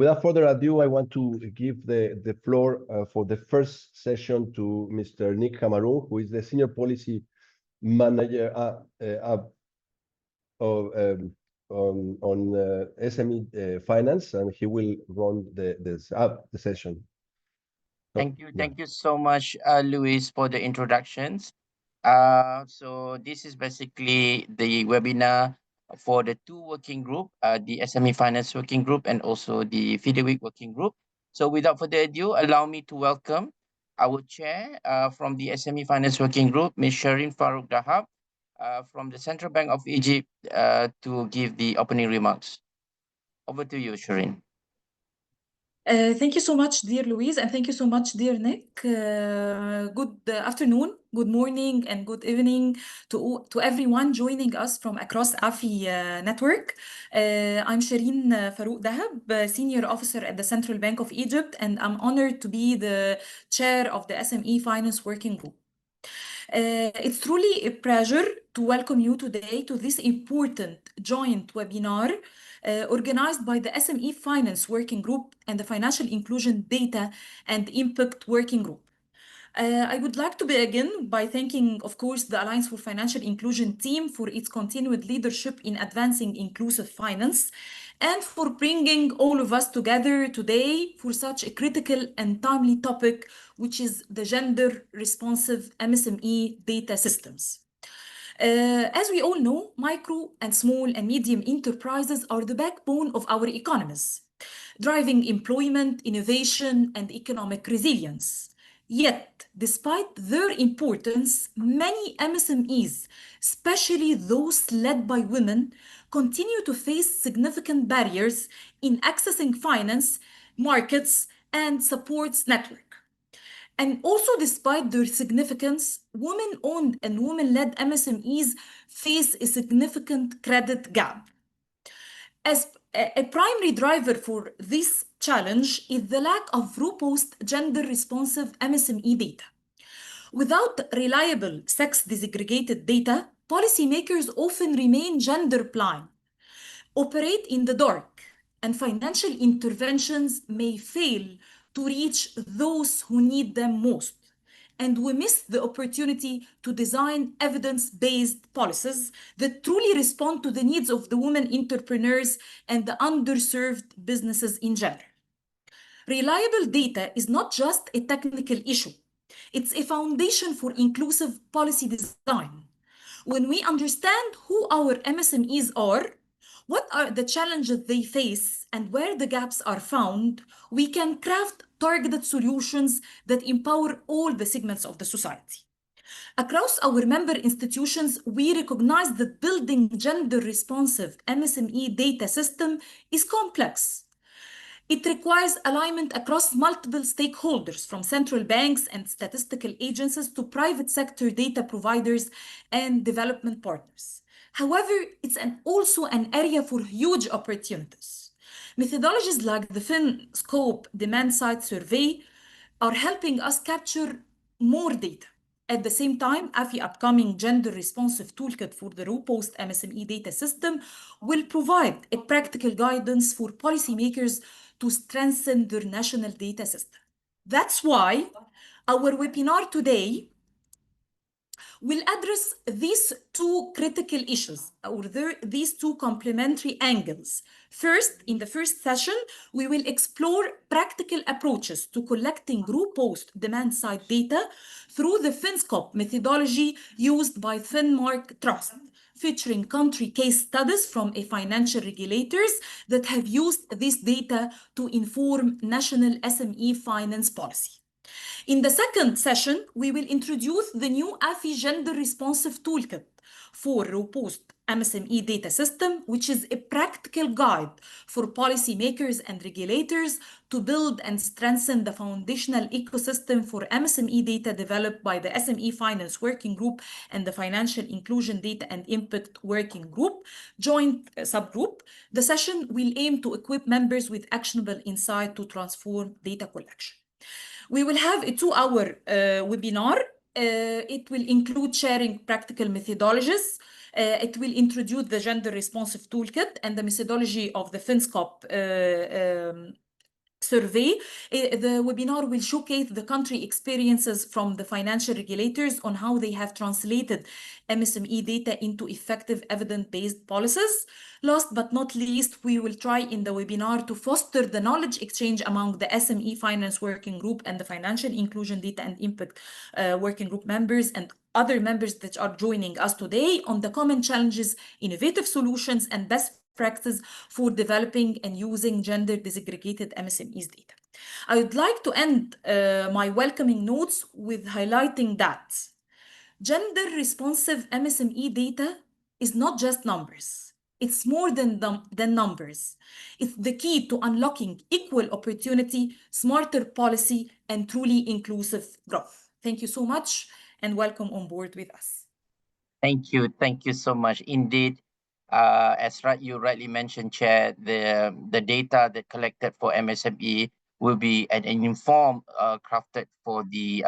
Without further ado, I want to give the floor for the first session to Mr. Nick Cameroon, who is the Senior Policy Manager on SME finance, and he will run the session. Thank you so much, Luis, for the introductions. So this is basically the webinar for the two working group, the SME Finance Working Group and also the FIDEWIC Working Group. So without further ado, allow me to welcome our chair from the SME Finance Working Group, Ms. Shireen Farouk Dahab, from the Central Bank of Egypt, to give the opening remarks. Over to you, Shireen. Thank you so much, dear Louise, and thank you so much, dear Nick. Good afternoon, good morning, and good evening to everyone joining us from across AFI network. I'm Shireen Farouk Dahab, Senior Officer at the Central Bank of Egypt, and I'm honored to be the chair of the SME Finance Working Group. It's truly a pleasure to welcome you today to this important joint webinar organized by the SME Finance Working Group and the Financial Inclusion Data and Impact Working Group. I would like to begin by thanking, of course, the Alliance for Financial Inclusion team for its continued leadership in advancing inclusive finance and for bringing all of us together today for such a critical and timely topic, which is the gender-responsive MSME data systems. As we all know, micro and small and medium enterprises are the backbone of our economies, driving employment, innovation, and economic resilience. Yet, despite their importance, many MSMEs, especially those led by women, continue to face significant barriers in accessing finance, markets, and supports network. And also, despite their significance, women-owned and women-led MSMEs face a significant credit gap. As a primary driver for this challenge is the lack of robust gender-responsive MSME data. Without reliable sex-disaggregated data, policymakers often remain gender-blind, operate in the dark, and financial interventions may fail to reach those who need them most. And we miss the opportunity to design evidence-based policies that truly respond to the needs of the women entrepreneurs and the underserved businesses in general. Reliable data is not just a technical issue. It's a foundation for inclusive policy design. When we understand who our MSMEs are, what are the challenges they face, and where the gaps are found, we can craft targeted solutions that empower all the segments of the society. Across our member institutions, we recognize that building gender-responsive MSME data system is complex. It requires alignment across multiple stakeholders, from central banks and statistical agencies to private sector data providers and development partners. However, it's also an area for huge opportunities. Methodologies like the FinScope demand-side survey are helping us capture more data. At the same time, AFI upcoming gender-responsive toolkit for the robust MSME data system will provide a practical guidance for policymakers to strengthen their national data system. That's why our webinar today will address these two critical issues, or these two complementary angles. First, in the first session, we will explore practical approaches to collecting robust demand-side data through the FinScope methodology used by FinMark Trust, featuring country case studies from financial regulators that have used this data to inform national SME finance policy. In the second session, we will introduce the new AFI Gender-Responsive Toolkit for robust MSME data system, which is a practical guide for policymakers and regulators to build and strengthen the foundational ecosystem for MSME data developed by the SME Finance Working Group and the Financial Inclusion Data and Impact Working Group, joint subgroup. The session will aim to equip members with actionable insight to transform data collection. We will have a 2-hour webinar. It will include sharing practical methodologies. It will introduce the gender-responsive toolkit and the methodology of the FinScope survey. The webinar will showcase the country experiences from the financial regulators on how they have translated MSME data into effective evidence-based policies. Last but not least, we will try in the webinar to foster the knowledge exchange among the SME Finance Working Group and the Financial Inclusion Data and Impact Working Group members and other members that are joining us today on the common challenges, innovative solutions, and best practices for developing and using gender disaggregated MSMEs data. I would like to end my welcoming notes with highlighting that gender responsive MSME data is not just numbers. It's more than numbers. It's the key to unlocking equal opportunity, smarter policy, and truly inclusive growth. Thank you so much and welcome on board with us. Thank you. Thank you so much. Indeed, as you rightly mentioned, Chair, the data that collected for MSME will be an informed crafted for the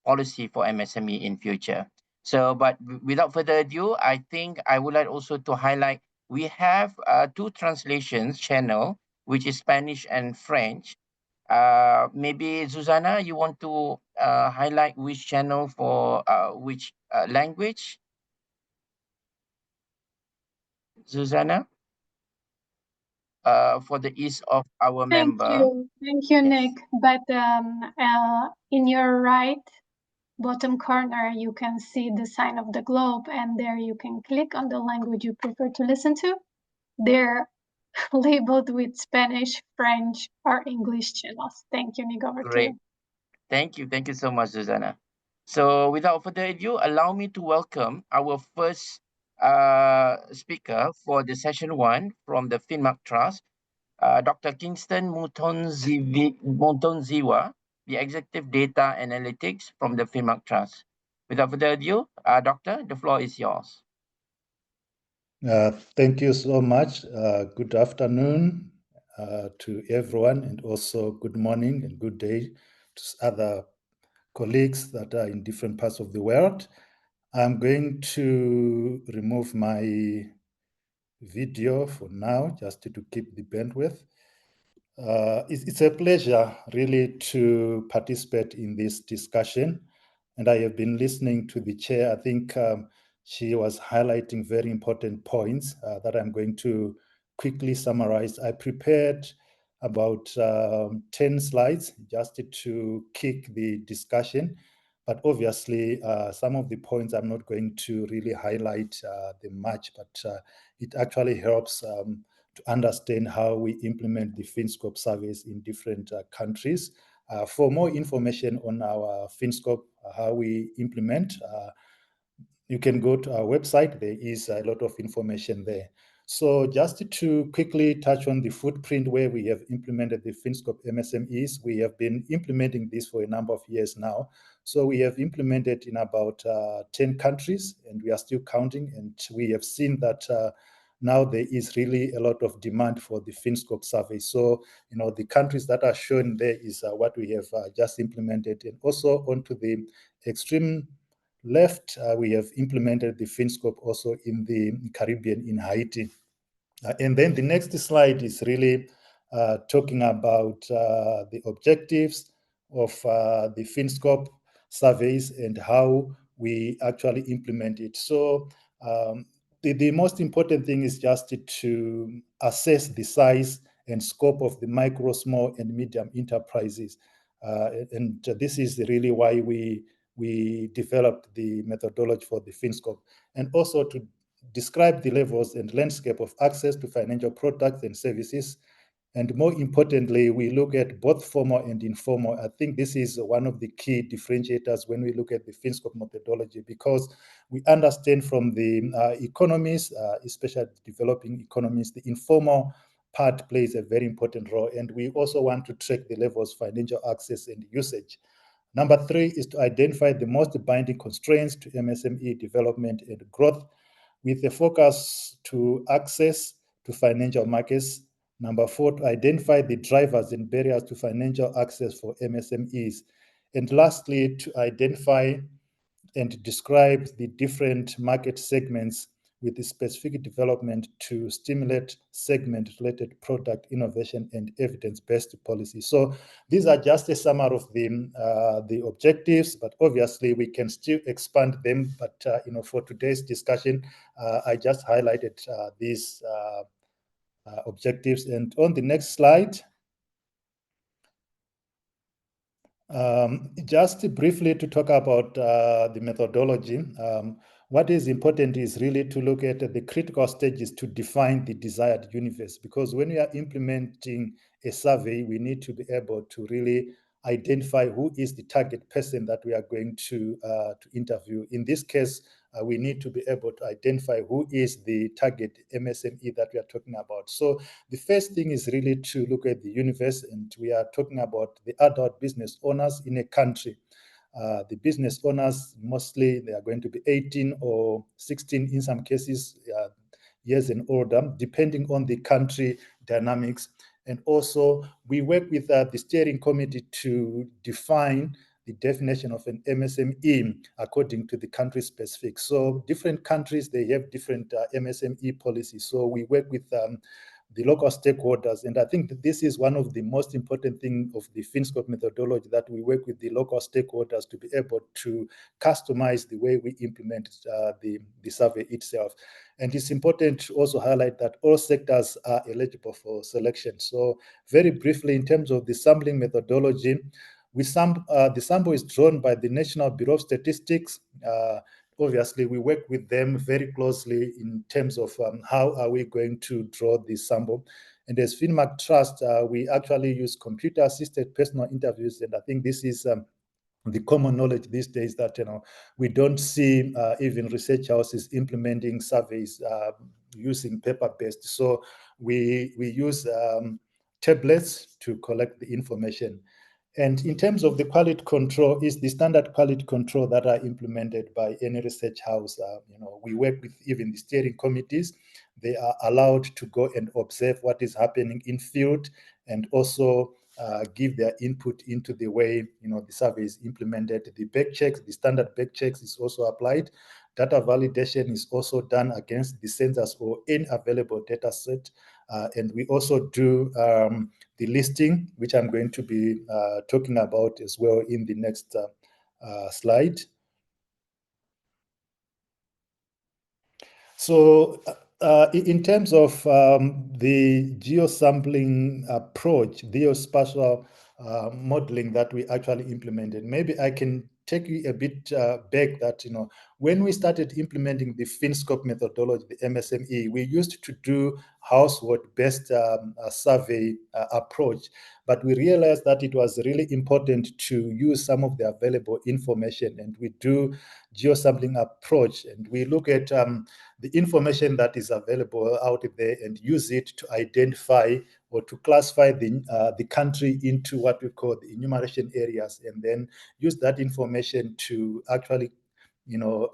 policy for MSME in future. So, but without further ado, I think I would like also to highlight we have two translations channel, which is Spanish and French. Maybe Susanna, you want to highlight which channel for which language? Susanna, for the ease of our member. Thank you, Nick. But in your right bottom corner, you can see the sign of the globe, and there you can click on the language you prefer to listen to. They're labeled with Spanish, French, or English channels. Thank you, Nick. Over to you. Thank you. Thank you so much, Susanna. So without further ado, allow me to welcome our first speaker for the session 1 from the FinMark Trust, Dr. Kingston Mutonziwa, the Executive Data Analytics from the FinMark Trust. Without further ado, Doctor, the floor is yours. Thank you so much. Good afternoon to everyone, and also good morning and good day to other colleagues that are in different parts of the world. I'm going to remove my video for now, just to keep the bandwidth. It's a pleasure really to participate in this discussion, and I have been listening to the chair. I think she was highlighting very important points that I'm going to quickly summarize. I prepared about 10 slides just to kick the discussion, but obviously some of the points I'm not going to really highlight them much, but it actually helps to understand how we implement the FinScope surveys in different countries. For more information on our FinScope, how we implement, you can go to our website. There is a lot of information there. So just to quickly touch on the footprint where we have implemented the FinScope MSMEs, we have been implementing this for a number of years now. So we have implemented in about 10 countries, and we are still counting, and we have seen that now there is really a lot of demand for the FinScope survey. So, the countries that are shown there is what we have just implemented. And also onto the extreme left, we have implemented the FinScope also in the Caribbean, in Haiti. And then the next slide is really talking about the objectives of the FinScope surveys and how we actually implement it. So the most important thing is just to assess the size and scope of the micro, small, and medium enterprises. And this is really why we developed the methodology for the FinScope, and also to describe the levels and landscape of access to financial products and services. And more importantly, we look at both formal and informal. I think this is one of the key differentiators when we look at the FinScope methodology, because we understand from the economies, especially developing economies, the informal part plays a very important role. And we also want to track the levels of financial access and usage. Number 3 is to identify the most binding constraints to MSME development and growth, with a focus to access to financial markets. Number 4, to identify the drivers and barriers to financial access for MSMEs. And lastly, to identify and describe the different market segments with the specific development to stimulate segment-related product innovation and evidence-based policy. So these are just a summary of the objectives, but obviously we can still expand them. But for today's discussion, I just highlighted these objectives. And on the next slide, just briefly to talk about the methodology. What is important is really to look at the critical stages to define the desired universe, because when we are implementing a survey, we need to be able to really identify who is the target person that we are going to interview. In this case, we need to be able to identify who is the target MSME that we are talking about. So the first thing is really to look at the universe, and we are talking about the adult business owners in a country. The business owners, mostly they are going to be 18 or 16 in some cases, years and older, depending on the country dynamics. And also we work with the steering committee to define the definition of an MSME according to the country specific. So different countries, they have different MSME policies. So we work with the local stakeholders. And I think that this is one of the most important things of the FinScope methodology, that we work with the local stakeholders to be able to customize the way we implement the survey itself. And it's important to also highlight that all sectors are eligible for selection. So very briefly, in terms of the sampling methodology, the sample is drawn by the National Bureau of Statistics. Obviously, we work with them very closely in terms of how are we going to draw this sample. And as FinMark Trust, we actually use computer-assisted personal interviews, and I think this is the common knowledge these days that we don't see even research houses implementing surveys using paper-based. So we use tablets to collect the information. And in terms of the quality control, is the standard quality control that are implemented by any research house. We work with even the steering committees. They are allowed to go and observe what is happening in field, and also give their input into the way the survey is implemented. The back checks, the standard back checks is also applied. Data validation is also done against the census or any available data set. And we also do the listing, which I'm going to be talking about as well in the next slide. So in terms of the geosampling approach, geospatial modeling that we actually implemented, maybe I can take you a bit back that, when we started implementing the FinScope methodology, the MSME, we used to do household-based survey approach, but we realized that it was really important to use some of the available information, and we do geosampling approach, and we look at the information that is available out there and use it to identify or to classify the country into what we call the enumeration areas, and then use that information to actually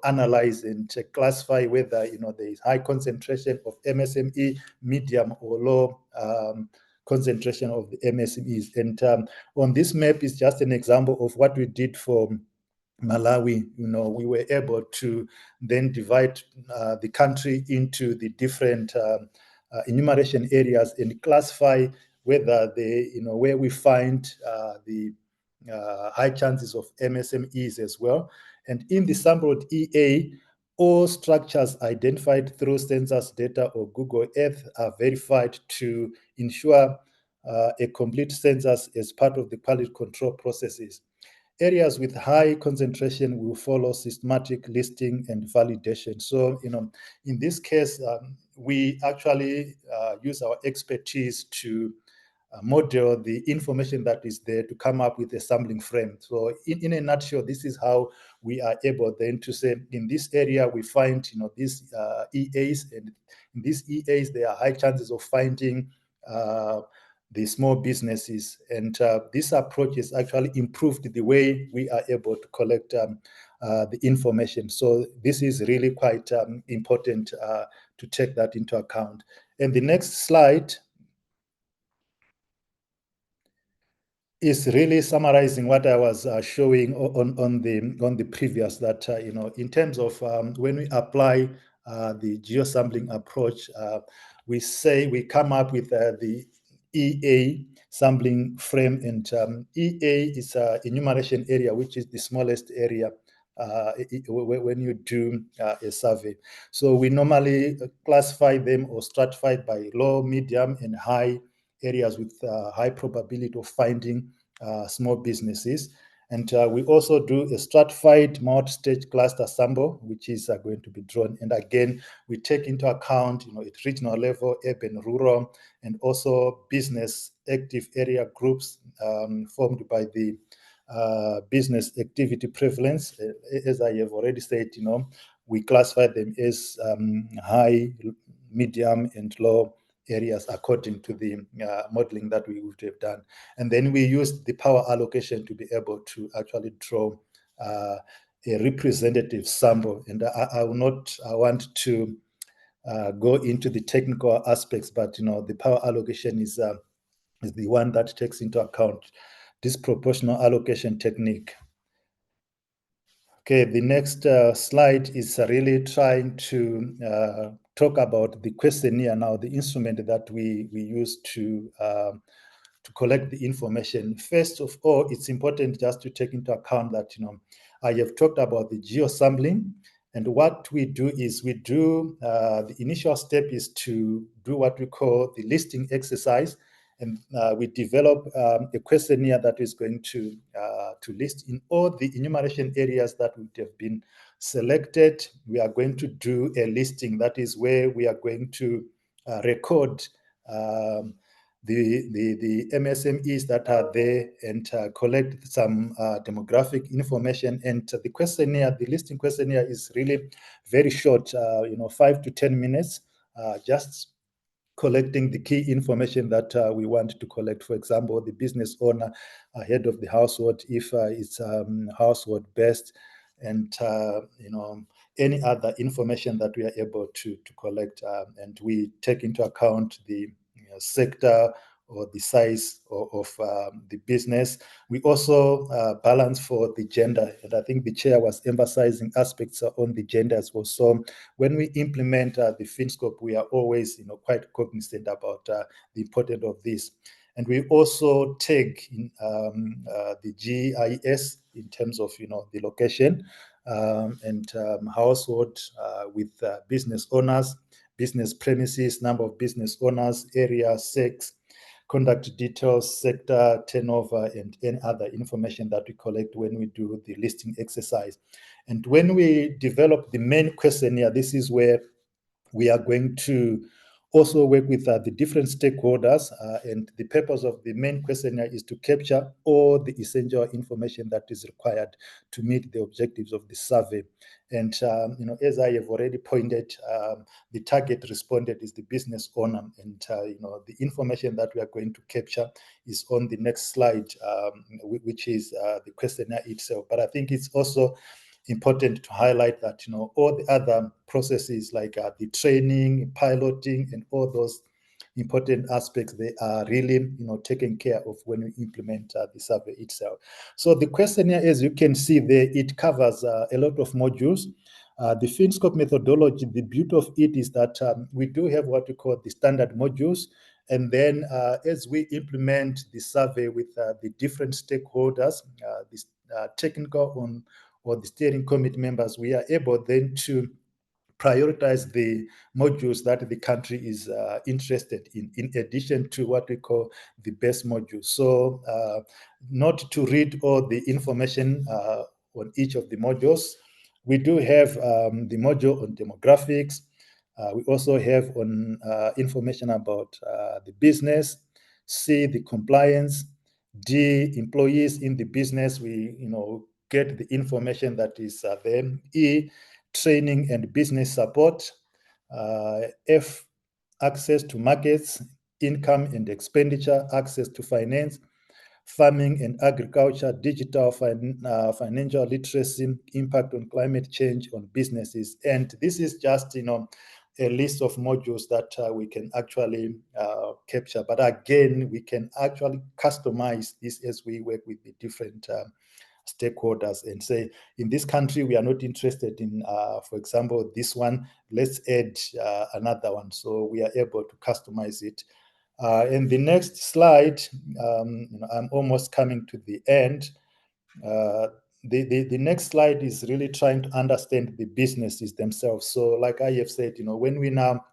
analyze and classify whether there is high concentration of MSME, medium or low concentration of the MSMEs. And on this map is just an example of what we did for Malawi. We were able to then divide the country into the different enumeration areas and classify whether where we find the high chances of MSMEs as well. And in the sampled EA, all structures identified through census data or Google Earth are verified to ensure a complete census as part of the quality control processes. Areas with high concentration will follow systematic listing and validation. So, in this case, we actually use our expertise to model the information that is there to come up with a sampling frame. So in a nutshell, this is how we are able then to say, in this area, we find, these EAs, and in these EAs, there are high chances of finding the small businesses. And this approach has actually improved the way we are able to collect the information. So this is really quite important to take that into account. And the next slide is really summarizing what I was showing on the previous, that in terms of when we apply the geosampling approach, we say we come up with the EA sampling frame, and EA is a enumeration area, which is the smallest area when you do a survey. So we normally classify them or stratify by low, medium, and high areas with high probability of finding small businesses. And we also do a stratified multi-stage cluster sample, which is going to be drawn. And again, we take into account, at regional level, urban, rural, and also business active area groups formed by the business activity prevalence. As I have already said, we classify them as high, medium, and low areas according to the modeling that we would have done. And then we use the power allocation to be able to actually draw a representative sample. And I want to go into the technical aspects, but the power allocation is the one that takes into account this proportional allocation technique. Okay, the next slide is really trying to talk about the questionnaire now, the instrument that we use to collect the information. First of all, it's important just to take into account that, I have talked about the geosampling, and what we do is we do, the initial step is to do what we call the listing exercise. And we develop a questionnaire that is going to list in all the enumeration areas that would have been selected. We are going to do a listing, that is where we are going to record the MSMEs that are there and collect some demographic information. And the questionnaire, the listing questionnaire, is really very short, 5 to 10 minutes, just collecting the key information that we want to collect. For example, the business owner, head of the household, if it's household based, and any other information that we are able to collect, and we take into account the sector or the size of the business. We also balance for the gender, and I think the chair was emphasizing aspects on the gender as well. So when we implement the FinScope, we are always quite cognizant about the importance of this. And we also take in, the GIS in terms of the location and household with business owners, business premises, number of business owners, area, sex, contact details, sector, turnover, and any other information that we collect when we do the listing exercise. And when we develop the main questionnaire, this is where we are going to also work with the different stakeholders, and the purpose of the main questionnaire is to capture all the essential information that is required to meet the objectives of the survey. And as I have already pointed, the target respondent is the business owner, and the information that we are going to capture is on the next slide, which is the questionnaire itself. But I think it's also important to highlight that all the other processes like the training, piloting, and all those important aspects, they are really taken care of when we implement the survey itself. So the questionnaire, as you can see there, it covers a lot of modules. The FinScope methodology, the beauty of it is that we do have what we call the standard modules. And then as we implement the survey with the different stakeholders, the technical or the steering committee members, we are able then to prioritize the modules that the country is interested in addition to what we call the best modules. So not to read all the information on each of the modules, we do have the module on demographics. We also have on information about the business. C, the compliance. D, employees in the business. We get the information that is there. E, training and business support. F, access to markets, income and expenditure, access to finance, farming and agriculture, digital financial literacy, impact on climate change on businesses. And this is just a list of modules that we can actually capture. But again, we can actually customize this as we work with the different stakeholders and say, in this country, we are not interested in, for example, this one, let's add another one. So we are able to customize it. And the next slide, I'm almost coming to the end. The next slide is really trying to understand the businesses themselves. So like I have said, when we now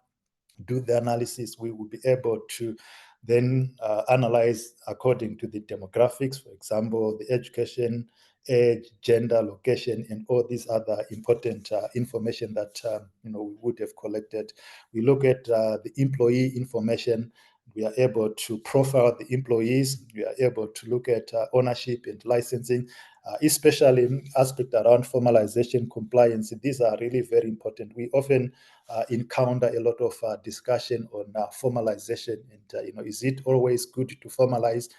do the analysis, we will be able to then analyze according to the demographics, for example, the education, age, gender, location, and all these other important information that we would have collected. We look at the employee information. We are able to profile the employees. We are able to look at ownership and licensing, especially aspect around formalization, compliance. These are really very important. We often encounter a lot of discussion on formalization, and is it always good to formalize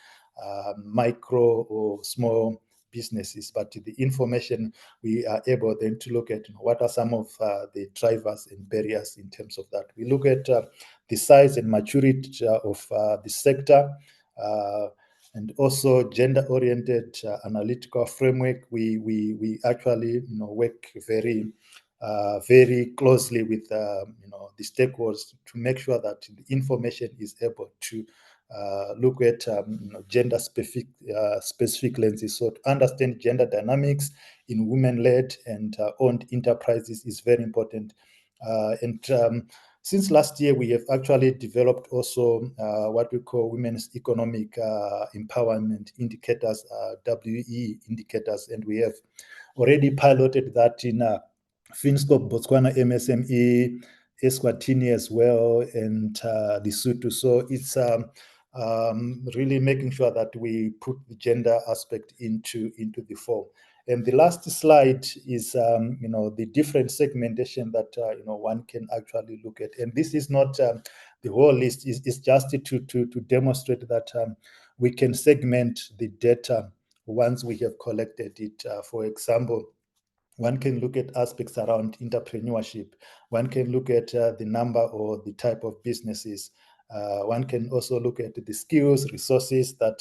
micro or small businesses? But the information, we are able then to look at what are some of the drivers and barriers in terms of that. We look at the size and maturity of the sector, and also gender-oriented analytical framework. We actually work very closely with the stakeholders to make sure that the information is able to look at gender specific lenses. So to understand gender dynamics in women-led and owned enterprises is very important. Since last year, we have actually developed also what we call women's economic empowerment indicators, WE indicators, and we have already piloted that in FinScope, Botswana, MSME, Eswatini as well, and Lesotho. So it's really making sure that we put the gender aspect into the form. And the last slide is, the different segmentation that, one can actually look at. And this is not the whole list, is just to demonstrate that we can segment the data once we have collected it. For example, one can look at aspects around entrepreneurship. One can look at the number or the type of businesses. One can also look at the skills, resources that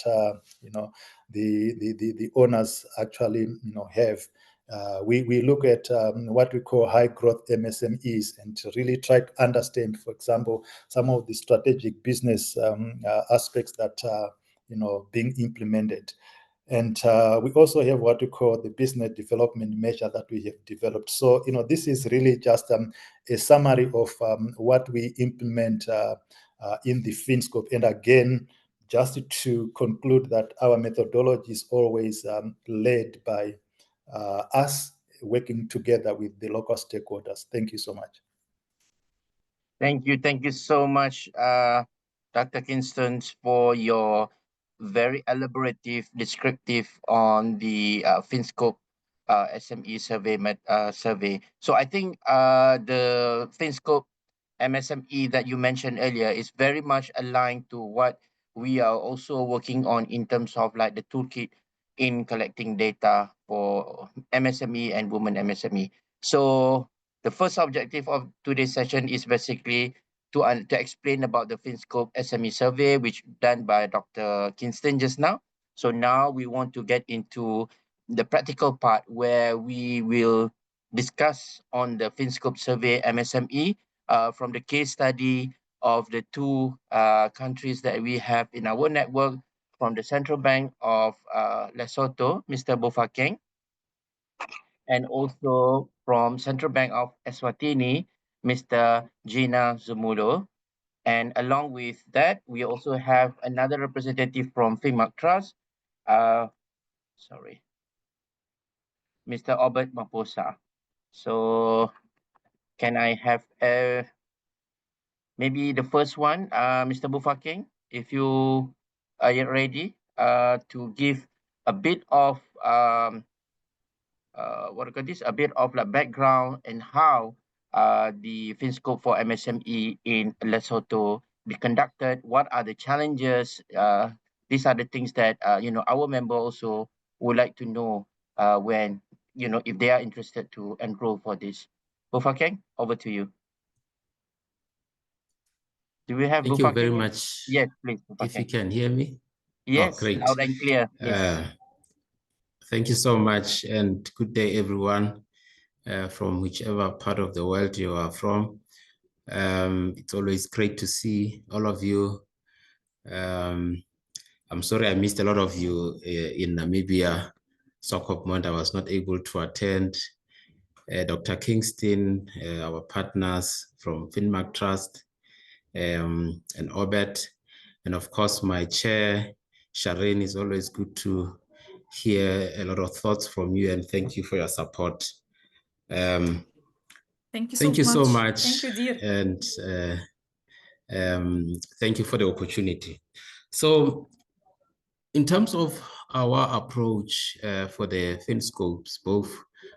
the owners actually have. We look at what we call high growth MSMEs and to really try to understand, for example, some of the strategic business aspects that are being implemented. And we also have what we call the business development measure that we have developed. So, this is really just a summary of what we implement in the FinScope. And again, just to conclude that our methodology is always led by us working together with the local stakeholders. Thank you so much. Thank you so much, Dr. Kingston, for your very elaborative, descriptive on the FinScope SME survey. So I think the FinScope MSME that you mentioned earlier is very much aligned to what we are also working on in terms of like the toolkit in collecting data for MSME and women MSME. So the first objective of today's session is basically to explain about the FinScope SME survey, which done by Dr. Kingston just now. So now we want to get into the practical part where we will discuss on the FinScope survey MSME from the case study of the two countries that we have in our network, from the Central Bank of Lesotho, Mr. Bofakeng, and also from Central Bank of Eswatini, Mr. Gina Zumulo. And along with that, we also have another representative from FinMark Trust, Mr. Albert Maposa. So can I have maybe the first one, Mr. Bofakeng, if you are ready to give a bit of a bit of like background and how the FinScope for MSME in Lesotho be conducted. What are the challenges? These are the things that our member also would like to know when if they are interested to enroll for this. Bofakeng, over to you. Do we have Thank you very much. Yes, please. If you can hear me. Yes, great. loud and clear. Yes. Thank you so much, and good day, everyone, from whichever part of the world you are from. It's always great to see all of you. I'm sorry I missed a lot of you in Namibia. Swakopmund, I was not able to attend. Dr. Kingston, our partners from FinMark Trust, and Obet, and of course my chair, Shireen. Is always good to hear a lot of thoughts from you, and thank you for your support. Thank Thank you so much. Thank you, dear. And thank you for the opportunity. So in terms of our approach for the FinScopes, both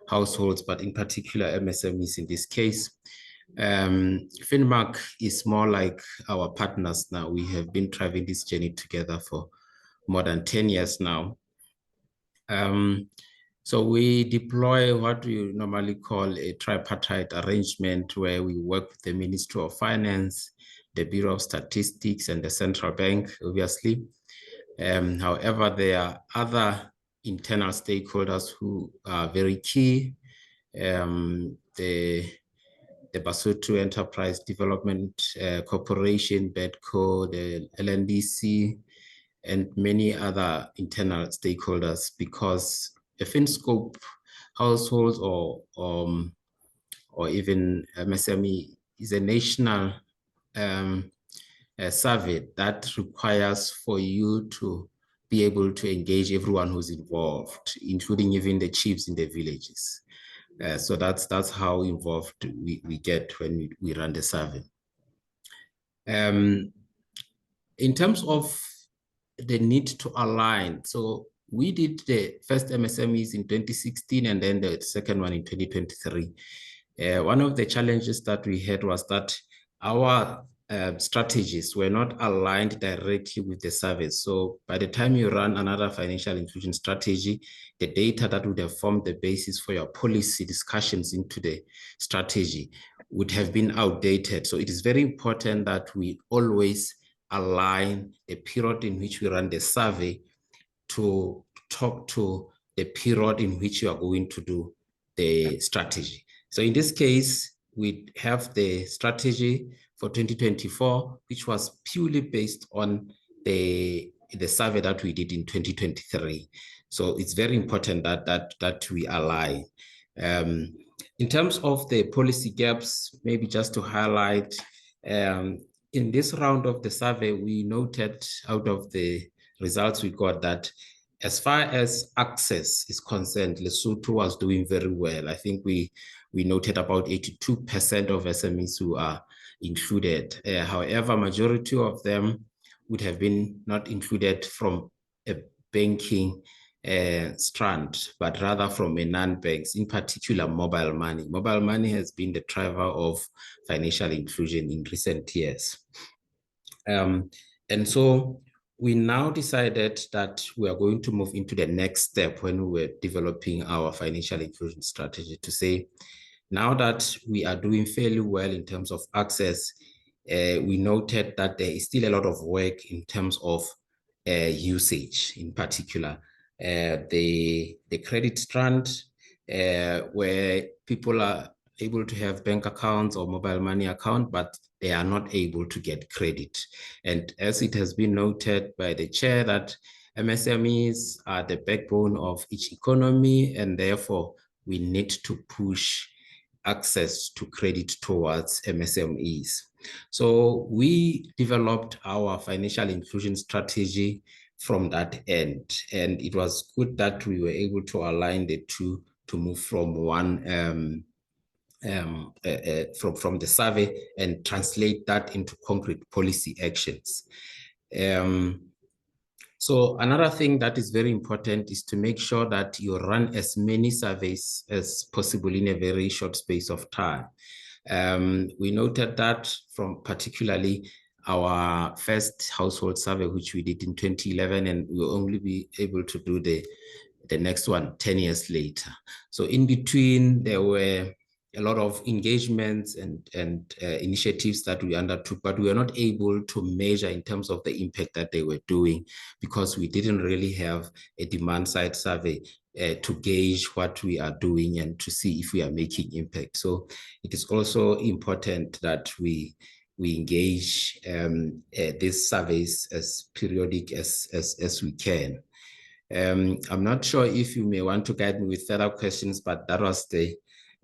households, but in particular MSMEs in this case, FinMark is more like our partners now. We have been driving this journey together for more than 10 years now. So we deploy what we normally call a tripartite arrangement, where we work with the Ministry of Finance, the Bureau of Statistics, and the Central Bank, obviously. However, there are other internal stakeholders who are very key. The Basotho Enterprise Development Corporation, BEDCO, the LNDC, and many other internal stakeholders, because a FinScope households or even MSME is a national survey that requires for you to be able to engage everyone who's involved, including even the chiefs in the villages. So that's how involved we get when we run the survey. In terms of the need to align, so we did the first MSMEs in 2016 and then the second one in 2023. One of the challenges that we had was that our strategies were not aligned directly with the surveys. So by the time you run another financial inclusion strategy, the data that would have formed the basis for your policy discussions into the strategy would have been outdated. So it is very important that we always align the period in which we run the survey to talk to the period in which you are going to do the strategy. So in this case, we have the strategy for 2024, which was purely based on the survey that we did in 2023. So it's very important that we align. In terms of the policy gaps, maybe just to highlight, in this round of the survey, we noted out of the results we got that as far as access is concerned, Lesotho was doing very well. I think we noted about 82% of SMEs who are included. However, majority of them would have been not included from a banking strand, but rather from a non-banks, in particular mobile money. Mobile money has been the driver of financial inclusion in recent years. And so we now decided that we are going to move into the next step when we were developing our financial inclusion strategy, to say, now that we are doing fairly well in terms of access, we noted that there is still a lot of work in terms of usage, in particular. The credit strand, where people are able to have bank accounts or mobile money account, but they are not able to get credit. And as it has been noted by the chair, that MSMEs are the backbone of each economy, and therefore we need to push access to credit towards MSMEs. So we developed our financial inclusion strategy from that end, and it was good that we were able to align the two to move from one from the survey and translate that into concrete policy actions. So another thing that is very important is to make sure that you run as many surveys as possible in a very short space of time. We noted that from particularly our first household survey, which we did in 2011, and we'll only be able to do the next one 10 years later. So in between, there were a lot of engagements and initiatives that we undertook, but we were not able to measure in terms of the impact that they were doing, because we didn't really have a demand side survey to gauge what we are doing and to see if we are making impact. So it is also important that we engage these surveys as periodic as we can. I'm not sure if you may want to guide me with further questions, but that was the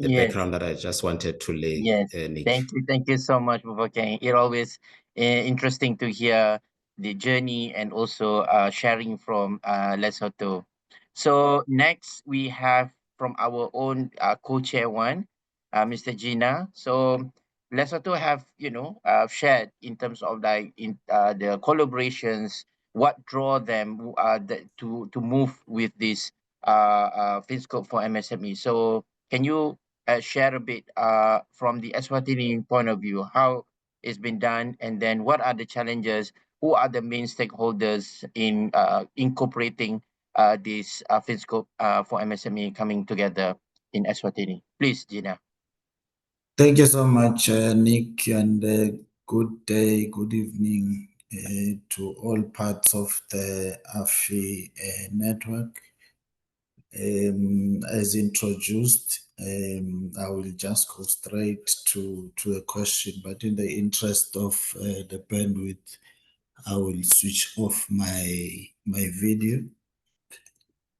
Yes. background that I just wanted to lay. Yes, Nick. thank you so much, Bufakeng. It always interesting to hear the journey and also sharing from Lesotho. So next we have from our own co-chair one, Mr. Gina. So Lesotho have shared in terms of like in the collaborations, what draw them to move with this FinScope for MSME. So can you share a bit from the Eswatini point of view, how it's been done, and then what are the challenges? Who are the main stakeholders in incorporating this FinScope for MSME coming together in Eswatini? Please, Gina. Thank you so much, Nick, and good day, good evening to all parts of the AFI network. As introduced, I will just go straight to a question, but in the interest of the bandwidth, I will switch off my video.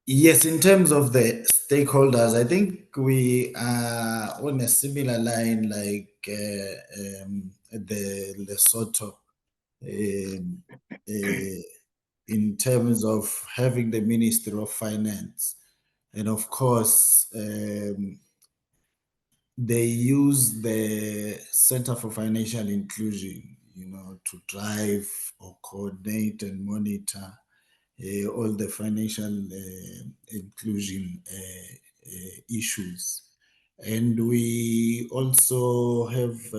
Yes, in terms of the stakeholders, I think we are on a similar line like the Lesotho in terms of having the Ministry of Finance. And of course, they use the Center for Financial Inclusion, to drive or coordinate and monitor all the financial inclusion issues. And we also have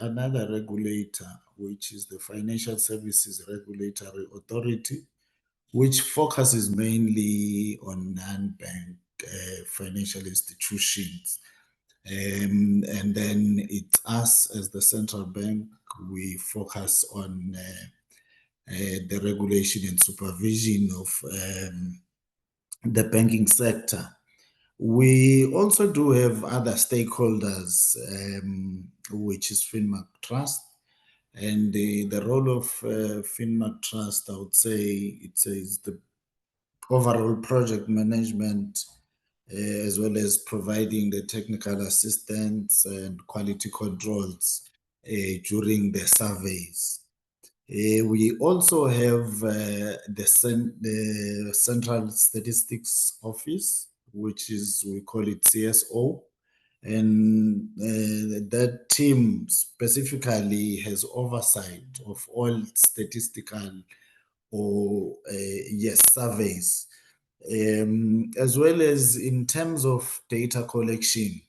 another regulator, which is the Financial Services Regulatory Authority, which focuses mainly on non-bank financial institutions. And then it's us as the central bank, we focus on the regulation and supervision of the banking sector. We also do have other stakeholders, which is FinMark Trust. And the role of FinMark Trust, I would say, is the overall project management, as well as providing the technical assistance and quality controls during the surveys. We also have the Central Statistics Office, which we call it CSO. And that team specifically has oversight of all statistical or surveys, as well as in terms of data collection.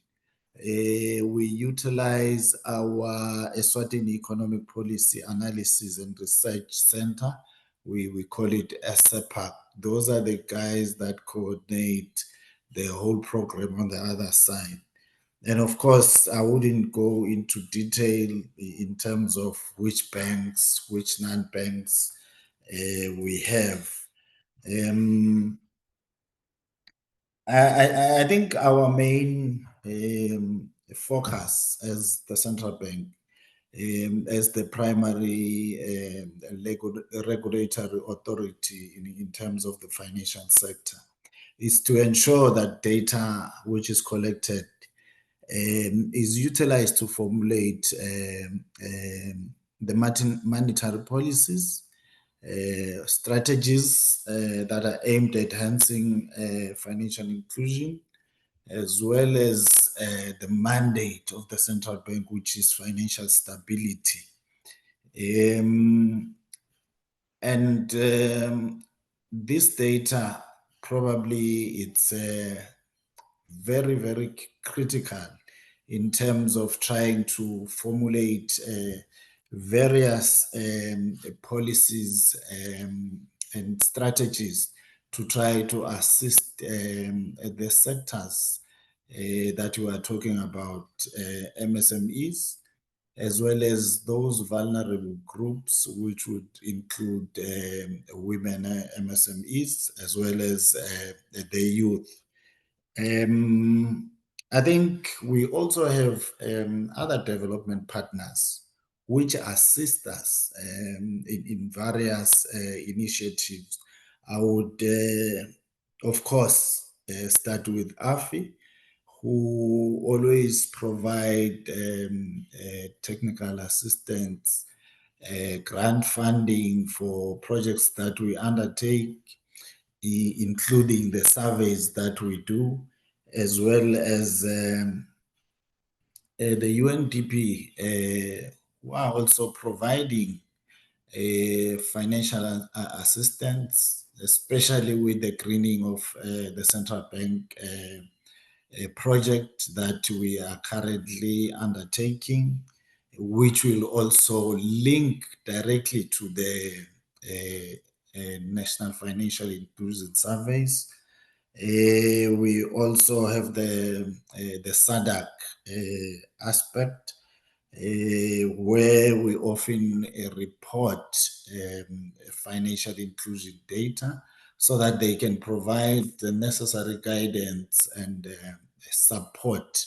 We utilize our Eswatini Economic Policy Analysis and Research Center. We call it SEPAC. Those are the guys that coordinate the whole program on the other side. And of course, I wouldn't go into detail in terms of which banks, which non-banks we have. I think our main focus as the central bank, as the primary regulatory authority in terms of the financial sector, is to ensure that data which is collected is utilized to formulate the monetary policies, strategies that are aimed at enhancing financial inclusion, as well as the mandate of the central bank, which is financial stability. This data, probably it's very, very critical in terms of trying to formulate various policies and strategies to try to assist the sectors that we are talking about, MSMEs, as well as those vulnerable groups, which would include women MSMEs, as well as the youth. I think we also have other development partners which assist us in various initiatives. I would, of course, start with AFI, who always provide technical assistance, grant funding for projects that we undertake, including the surveys that we do, as well as the UNDP, who are also providing financial assistance, especially with the greening of the Central Bank project that we are currently undertaking, which will also link directly to the National Financial Inclusion Surveys. We also have the SADC aspect, where we often report financial inclusion data so that they can provide the necessary guidance and support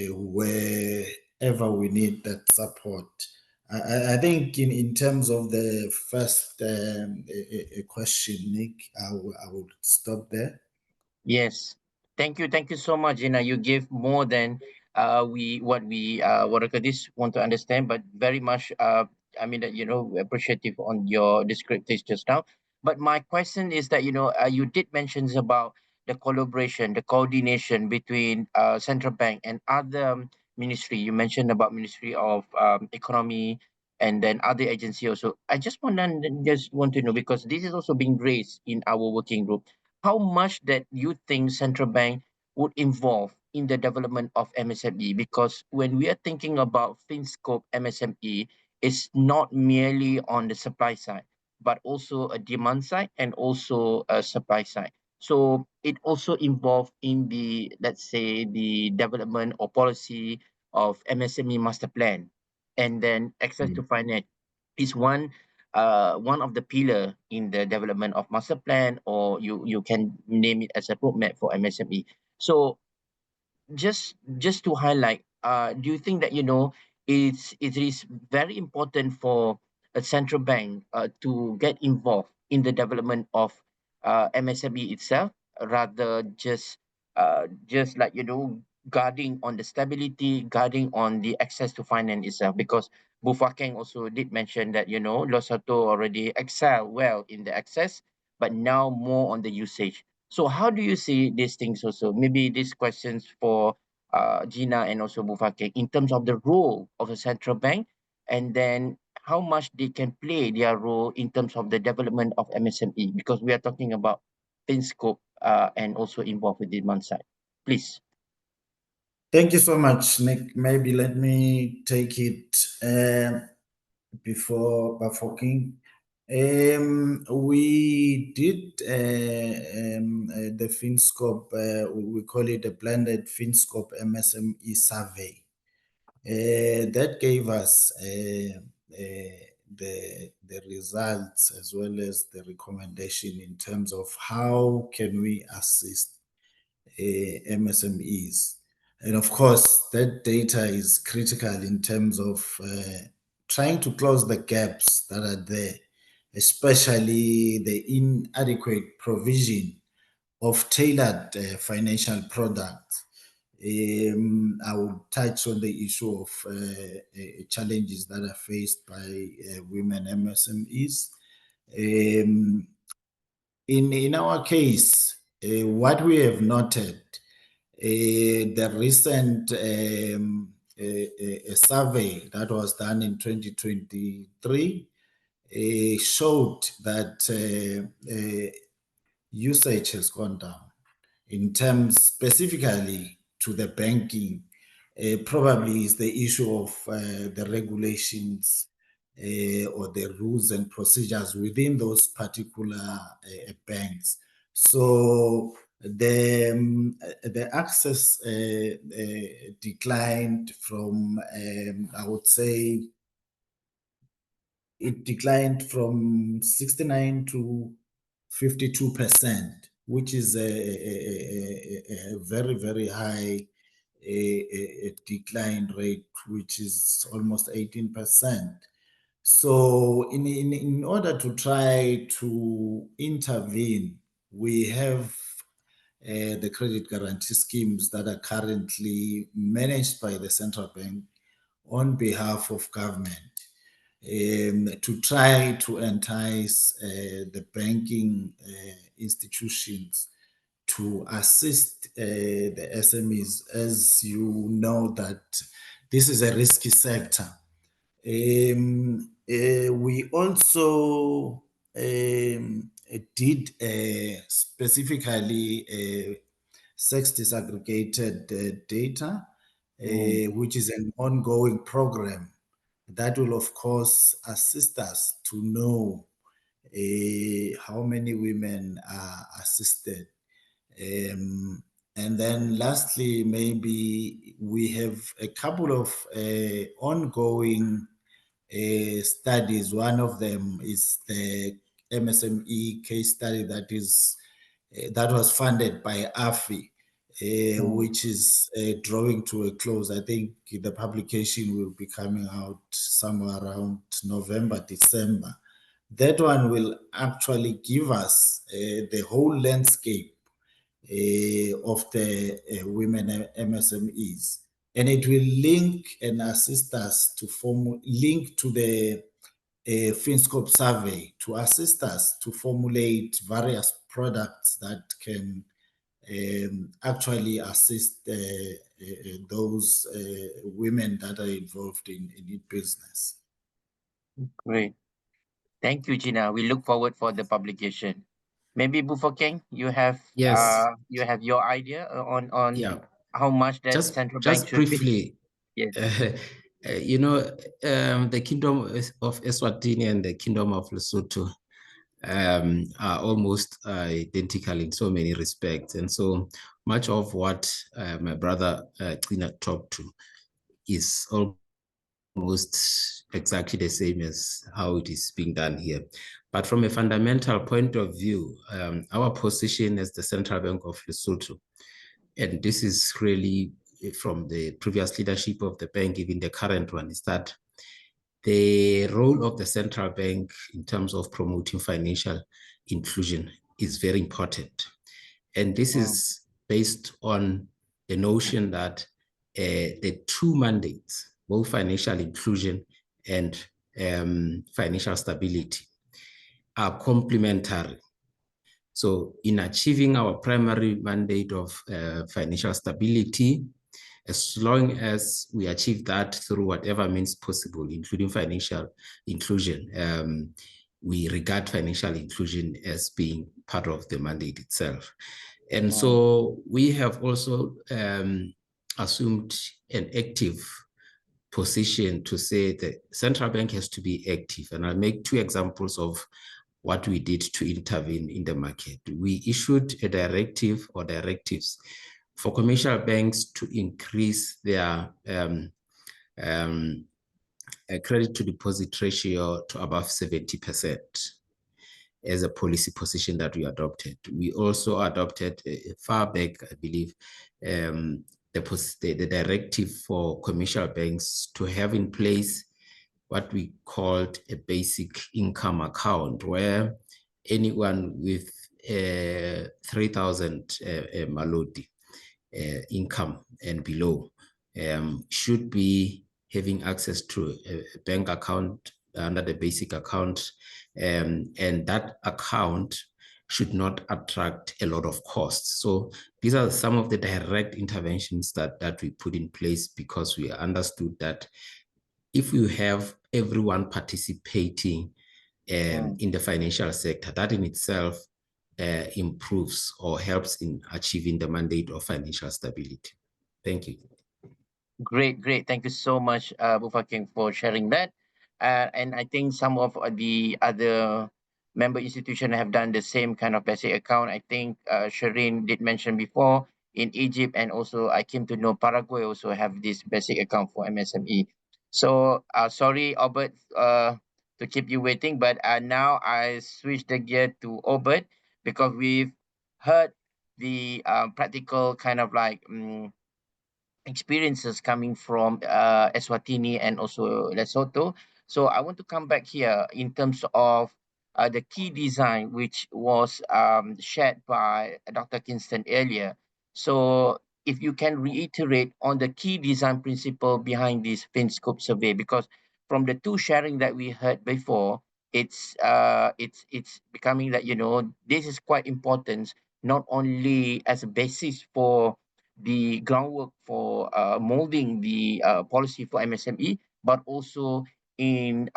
wherever we need that support. I think in terms of the first question, Nick, I would stop there. Yes. Thank you so much, Gina. You give more than what I could this want to understand, but very much I mean that appreciative on your descriptives just now. But my question is that you did mention about the collaboration, the coordination between central bank and other ministry. You mentioned about Ministry of Economy and then other agency also. I just want to know, because this is also being raised in our working group, how much that you think central bank would involve in the development of MSME? Because when we are thinking about FinScope MSME, it's not merely on the supply side, but also a demand side and also a supply side. So it also involved in the, let's say, the development or policy of MSME master plan, and then access to finance is one of the pillar in the development of master plan, or you can name it as a roadmap for MSME. So just to highlight, do you think that it is very important for a central bank to get involved in the development of MSME itself, rather just like guarding on the stability, guarding on the access to finance itself? Because Bufakeng also did mention that Lesotho already excel well in the access, but now more on the usage. So how do you see these things also? Maybe these questions for Gina and also Bufakeng in terms of the role of a central bank, and then how much they can play their role in terms of the development of MSME, because we are talking about FinScope and also involved with the demand side. Please. Thank you so much, Nick. Maybe let me take it before Bafokeng. We did the FinScope, we call it a blended FinScope MSME survey. That gave us the results as well as the recommendation in terms of how can we assist MSMEs. And of course, that data is critical in terms of trying to close the gaps that are there, especially the inadequate provision of tailored financial products. I will touch on the issue of challenges that are faced by women MSMEs. In our case, what we have noted, the recent survey that was done in 2023 showed that usage has gone down in terms specifically to the banking. Probably is the issue of the regulations or the rules and procedures within those particular banks. So the access declined from, I would say, it declined from 69 to 52%, which is a very, very high a decline rate, which is almost 18%. So in order to try to intervene, we have the credit guarantee schemes that are currently managed by the central bank on behalf of government, to try to entice the banking institutions to assist the SMEs. As you know, that this is a risky sector. We also did specifically sex disaggregated data, which is an ongoing program that will, of course, assist us to know how many women are assisted. And then lastly, maybe we have a couple of ongoing studies. One of them is the MSME case study that was funded by AFI, which is drawing to a close. I think the publication will be coming out somewhere around November, December. That one will actually give us the whole landscape of the women MSMEs. And it will link and assist us to link to the FinScope survey to assist us to formulate various products that can actually assist those women that are involved in business. Great. Thank you, Gina. We look forward for the publication. Maybe Bufokeng, you have your idea on how much that central bank should briefly, be. Yes. You know, the Kingdom of Eswatini and the Kingdom of Lesotho are almost identical in so many respects. And so much of what my brother Gina talked to is almost exactly the same as how it is being done here. But from a fundamental point of view, our position as the Central Bank of Lesotho, and this is really from the previous leadership of the bank, even the current one, is that the role of the central bank in terms of promoting financial inclusion is very important. And this is based on the notion that the two mandates, both financial inclusion and financial stability, are complementary. So in achieving our primary mandate of financial stability, as long as we achieve that through whatever means possible, including financial inclusion, we regard financial inclusion as being part of the mandate itself. And so we have also assumed an active position to say the central bank has to be active. And I'll make two examples of what we did to intervene in the market. We issued a directive or directives for commercial banks to increase their credit to deposit ratio to above 70% as a policy position that we adopted. We also adopted far back, I believe, the directive for commercial banks to have in place what we called a basic income account, where anyone with 3,000 malodi income and below should be having access to a bank account under the basic account, and that account should not attract a lot of costs. So these are some of the direct interventions that we put in place, because we understood that if you have everyone participating in the financial sector, that in itself improves or helps in achieving the mandate of financial stability. Thank you. Great. Thank you so much, Bufakeng, for sharing that. And I think some of the other member institutions have done the same kind of basic account. I think Shireen did mention before in Egypt, and also I came to know Paraguay also have this basic account for MSME. So sorry, Albert, to keep you waiting, but now I switch the gear to Albert because we've heard the practical kind of like experiences coming from Eswatini and also Lesotho. So I want to come back here in terms of the key design, which was shared by Dr. Kingston earlier. So if you can reiterate on the key design principle behind this FinScope survey, because from the two sharing that we heard before, it's becoming that, you know, this is quite important, not only as a basis for the groundwork for molding the policy for MSME, but also in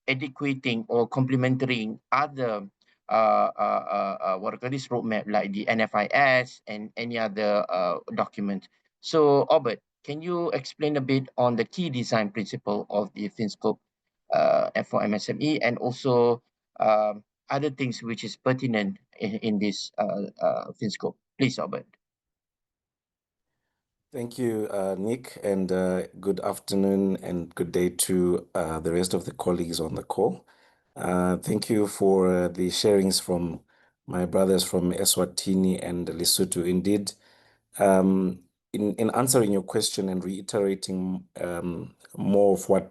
educating or complementing other what I call this roadmap like the NFIS and any other document. So, Albert, can you explain a bit on the key design principle of the FinScope for MSME and also other things which is pertinent in this FinScope? Please, Albert. Thank you, Nick, and good afternoon and good day to the rest of the colleagues on the call. Thank you for the sharings from my brothers from Eswatini and Lesotho. Indeed, in answering your question and reiterating more of what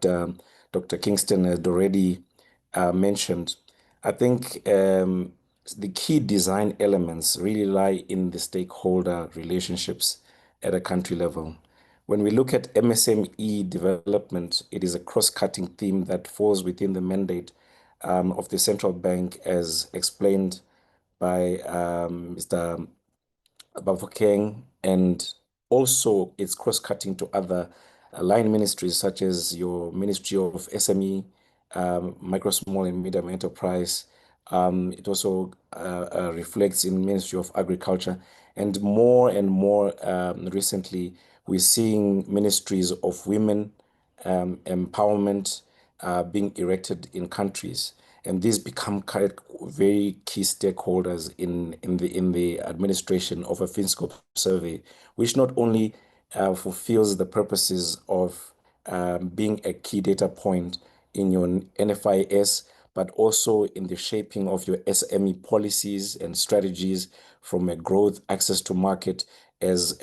Dr. Kingston had already mentioned, I think the key design elements really lie in the stakeholder relationships at a country level. When we look at MSME development, it is a cross-cutting theme that falls within the mandate of the Central Bank as explained by Mr. Bafokeng, and also it's cross-cutting to other line ministries such as your Ministry of SME, Micro, Small and Medium Enterprise. It also reflects in Ministry of Agriculture, and more recently we're seeing ministries of women empowerment being erected in countries, and these become very key stakeholders in the administration of a FinScope survey, which not only fulfills the purposes of being a key data point in your NFIS, but also in the shaping of your SME policies and strategies from a growth access to market, as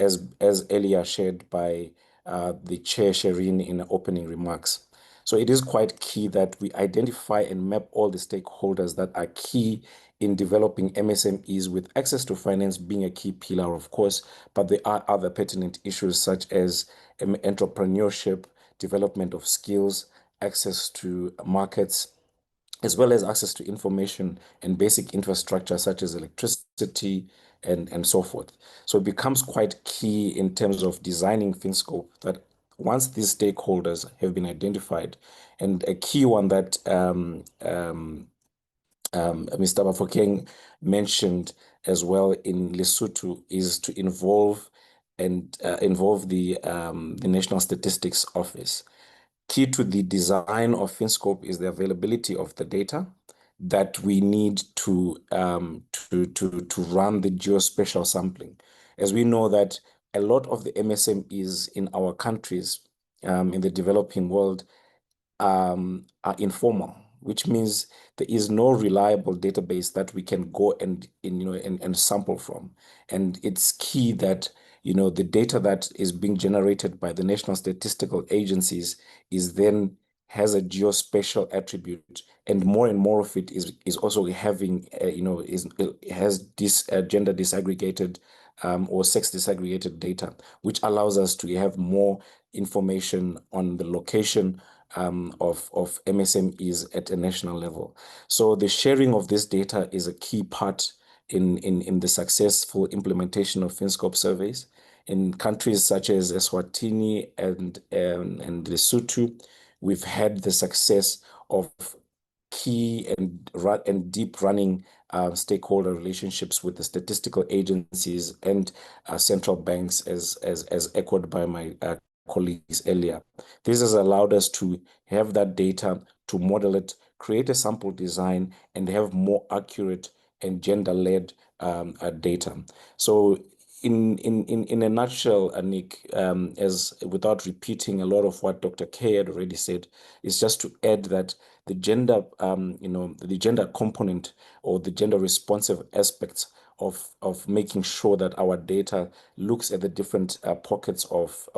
earlier shared by the Chair Shireen in opening remarks. So it is quite key that we identify and map all the stakeholders that are key in developing MSMEs, with access to finance being a key pillar, of course, but there are other pertinent issues such as entrepreneurship, development of skills, access to markets, as well as access to information and basic infrastructure such as electricity and so forth. So it becomes quite key in terms of designing FinScope that once these stakeholders have been identified, and a key one that Mr. Bafokeng mentioned as well in Lesotho is to involve the National Statistics Office. Key to the design of FinScope is the availability of the data that we need to run the geospatial sampling. As we know that a lot of the MSMEs in our countries, in the developing world, are informal, which means there is no reliable database that we can go and sample from. And it's key that the data that is being generated by the national statistical agencies has a geospatial attribute, and more of it is also having has this gender disaggregated or sex disaggregated data, which allows us to have more information on the location of MSMEs at a national level. So the sharing of this data is a key part in the successful implementation of FinScope surveys. In countries such as Eswatini and Lesotho, we've had the success of key and deep running stakeholder relationships with the statistical agencies and central banks, as echoed by my colleagues earlier. This has allowed us to have that data, to model it, create a sample design, and have more accurate and gender-led data. So in a nutshell, Nick, as without repeating a lot of what Dr. K had already said, is just to add that the gender, the gender component or the gender responsive aspects of making sure that our data looks at the different pockets of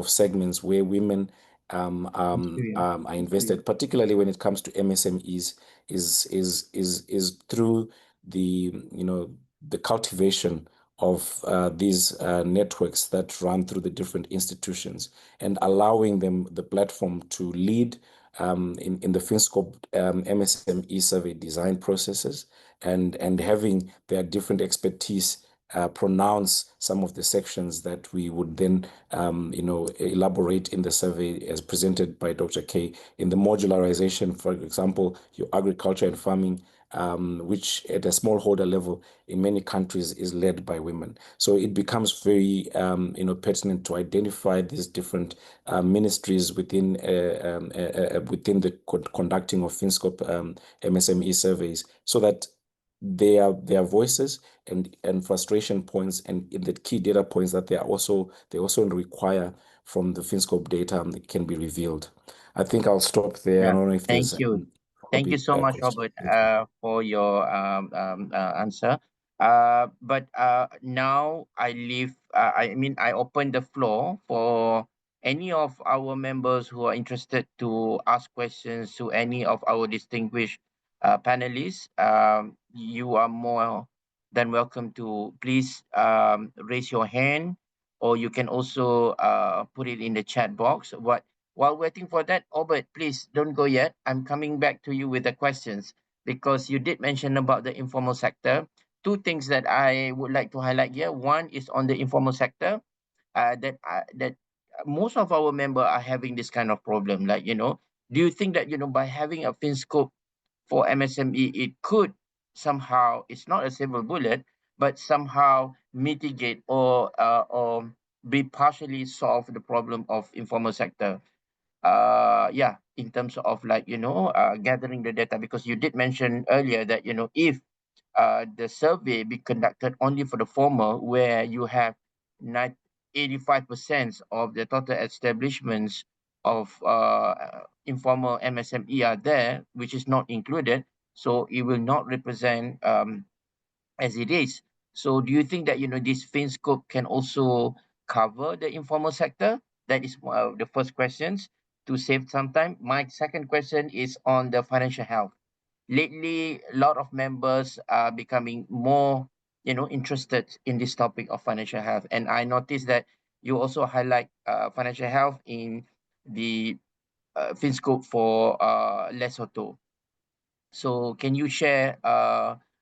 segments where women are invested, particularly when it comes to MSMEs, is through the the cultivation of these networks that run through the different institutions and allowing them the platform to lead in the FinScope MSME survey design processes and having their different expertise pronounce some of the sections that we would then elaborate in the survey as presented by Dr. K. In the modularization, for example, your agriculture and farming, which at a smallholder level in many countries is led by women. So it becomes very pertinent to identify these different ministries within the conducting of FinScope MSME surveys, so that their voices and frustration points and the key data points that they also require from the FinScope data can be revealed. I think I'll stop there. I don't know if Thank there's you. Thank you so much, question. Robert, for your answer. But now I open the floor for any of our members who are interested to ask questions to any of our distinguished panelists. You are more than welcome to please raise your hand, or you can also put it in the chat box. While waiting for that, Albert, please don't go yet. I'm coming back to you with the questions because you did mention about the informal sector. Two things that I would like to highlight here. One is on the informal sector, that most of our members are having this kind of problem. Like, do you think that, by having a FinScope for MSME, it could somehow, it's not a silver bullet, but somehow mitigate or be partially solve the problem of informal sector? In terms of gathering the data, because you did mention earlier that if the survey be conducted only for the former, where you have 85% of the total establishments of informal MSME are there, which is not included, so it will not represent as it is. So do you think that this FinScope can also cover the informal sector? That is the first questions to save some time. My second question is on the financial health. Lately, a lot of members are becoming more interested in this topic of financial health, and I noticed that you also highlight financial health in the FinScope for Lesotho. So can you share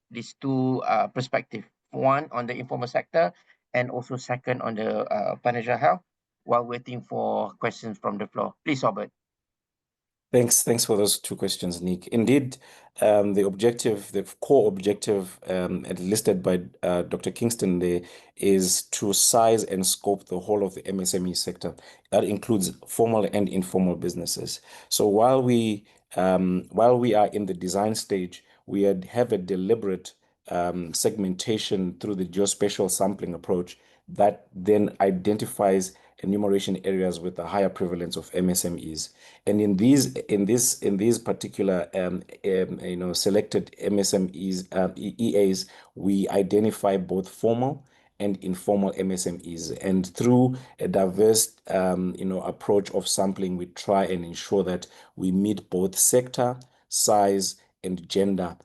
these two perspectives, one on the informal sector and also second on the financial health, while waiting for questions from the floor? Please, Robert. Thanks for those two questions, Nick. Indeed, the core objective listed by Dr. Kingston there is to size and scope the whole of the MSME sector. That includes formal and informal businesses. So while we are in the design stage, we have a deliberate segmentation through the geospatial sampling approach that then identifies enumeration areas with a higher prevalence of MSMEs. And in these particular selected MSMEs EAs, we identify both formal and informal MSMEs. And through a diverse approach of sampling, we try and ensure that we meet both sector, size, and gender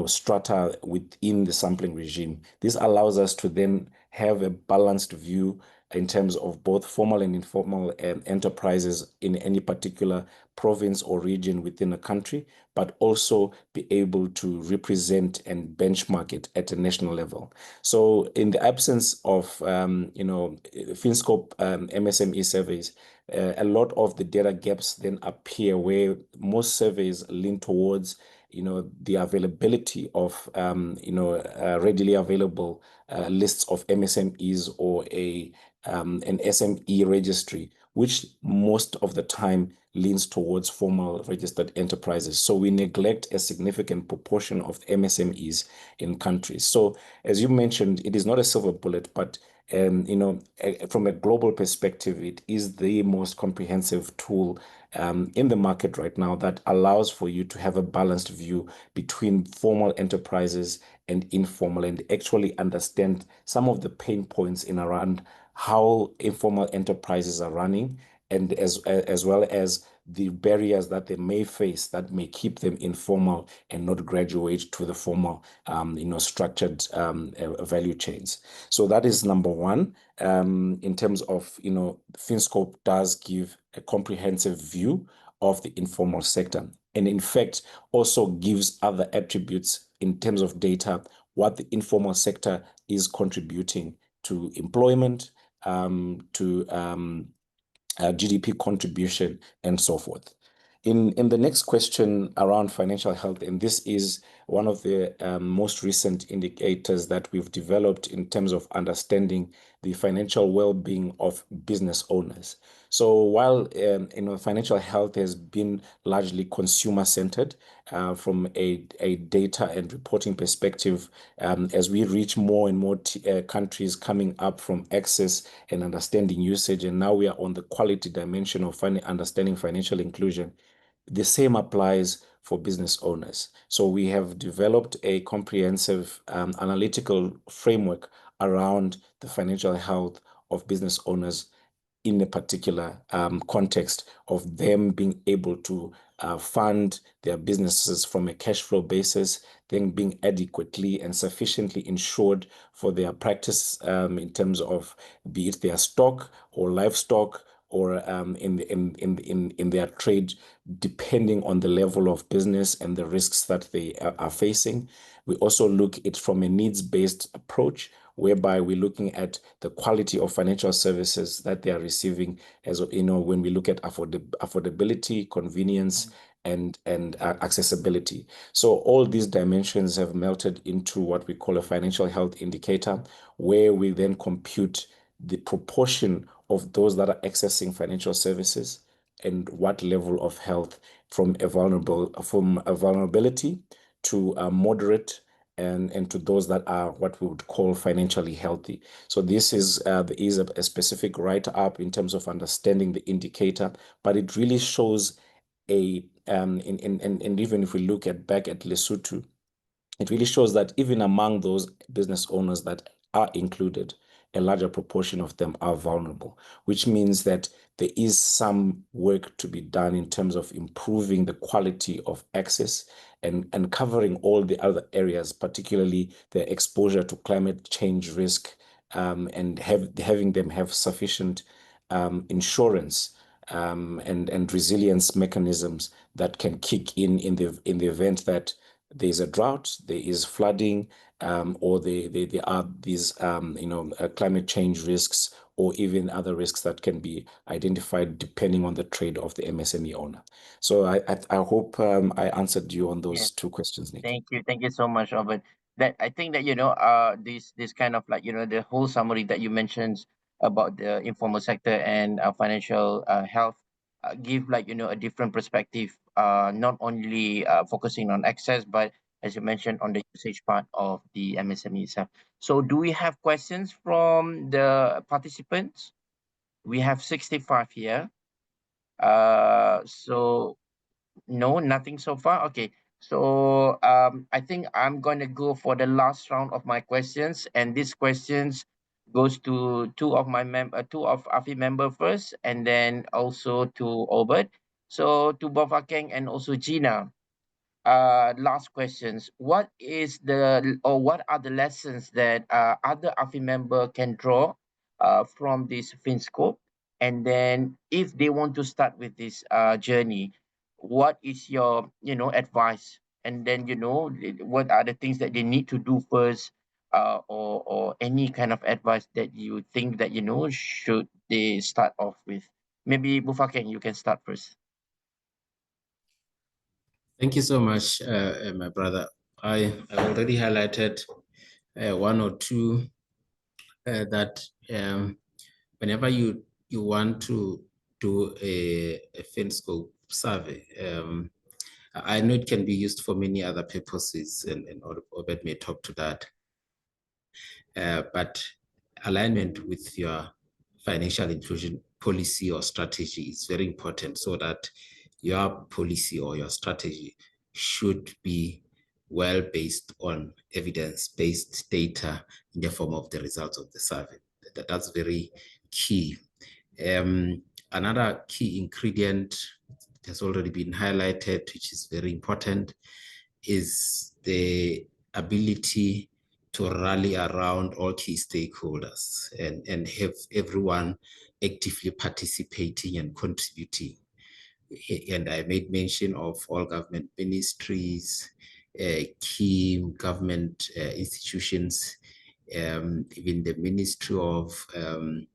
strata within the sampling regime. This allows us to then have a balanced view in terms of both formal and informal enterprises in any particular province or region within a country, but also be able to represent and benchmark it at a national level. So in the absence of FinScope MSME surveys, a lot of the data gaps then appear where most surveys lean towards the availability of readily available lists of MSMEs or an SME registry, which most of the time leans towards formal registered enterprises. So we neglect a significant proportion of MSMEs in countries. So as you mentioned, it is not a silver bullet, but from a global perspective, it is the most comprehensive tool in the market right now that allows for you to have a balanced view between formal enterprises and informal, and actually understand some of the pain points in around how informal enterprises are running, and as well as the barriers that they may face that may keep them informal and not graduate to the formal, structured value chains. So that is number one. In terms of, FinScope does give a comprehensive view of the informal sector, and in fact also gives other attributes in terms of data, what the informal sector is contributing to employment, to GDP contribution, and so forth. In the next question around financial health, and this is one of the most recent indicators that we've developed in terms of understanding the financial well-being of business owners. So while financial health has been largely consumer-centered from a data and reporting perspective, as we reach more and more countries coming up from access and understanding usage, and now we are on the quality dimension of understanding financial inclusion, the same applies for business owners. So we have developed a comprehensive analytical framework around the financial health of business owners in a particular context of them being able to fund their businesses from a cash flow basis, then being adequately and sufficiently insured for their practice in terms of be it their stock or livestock or in their trade, depending on the level of business and the risks that they are facing. We also look at it from a needs-based approach, whereby we're looking at the quality of financial services that they are receiving, as when we look at affordability, convenience, and accessibility. So all these dimensions have melted into what we call a financial health indicator, where we then compute the proportion of those that are accessing financial services and what level of health from a vulnerability to a moderate and to those that are what we would call financially healthy. So this is a specific write-up in terms of understanding the indicator, but it really shows and even if we look back at Lesotho, it really shows that even among those business owners that are included, a larger proportion of them are vulnerable, which means that there is some work to be done in terms of improving the quality of access and covering all the other areas, particularly the exposure to climate change risk, and having them have sufficient insurance and resilience mechanisms that can kick in the event that there's a drought, there is flooding, or there are these climate change risks, or even other risks that can be identified depending on the trade of the MSME owner. So I hope I answered you on those two questions, Nick. Thank you so much, Robert. That I think that this kind of like the whole summary that you mentioned about the informal sector and financial health give a different perspective, not only focusing on access, but as you mentioned on the usage part of the MSME itself. So do we have questions from the participants? We have 65 here. So no, nothing so far. Okay. So I think I'm going to go for the last round of my questions, and these questions goes to two of AFI member first, and then also to Obert. So to Bafakeng and also Gina. Last questions. What are the lessons that other AFI member can draw from this FinScope? And then if they want to start with this journey, what is your advice? And then what are the things that they need to do first, or any kind of advice that you think that should they start off with? Maybe Bufakeng, you can start first. Thank you so much, my brother. I already highlighted one or two that whenever you want to do a FinScope survey. I know it can be used for many other purposes, and Obed may talk to that. But alignment with your financial inclusion policy or strategy is very important, so that your policy or your strategy should be well based on evidence-based data in the form of the results of the survey. That's very key. Another key ingredient has already been highlighted, which is very important, is the ability to rally around all key stakeholders and have everyone actively participating and contributing. And I made mention of all government ministries, key government institutions, even the Ministry of the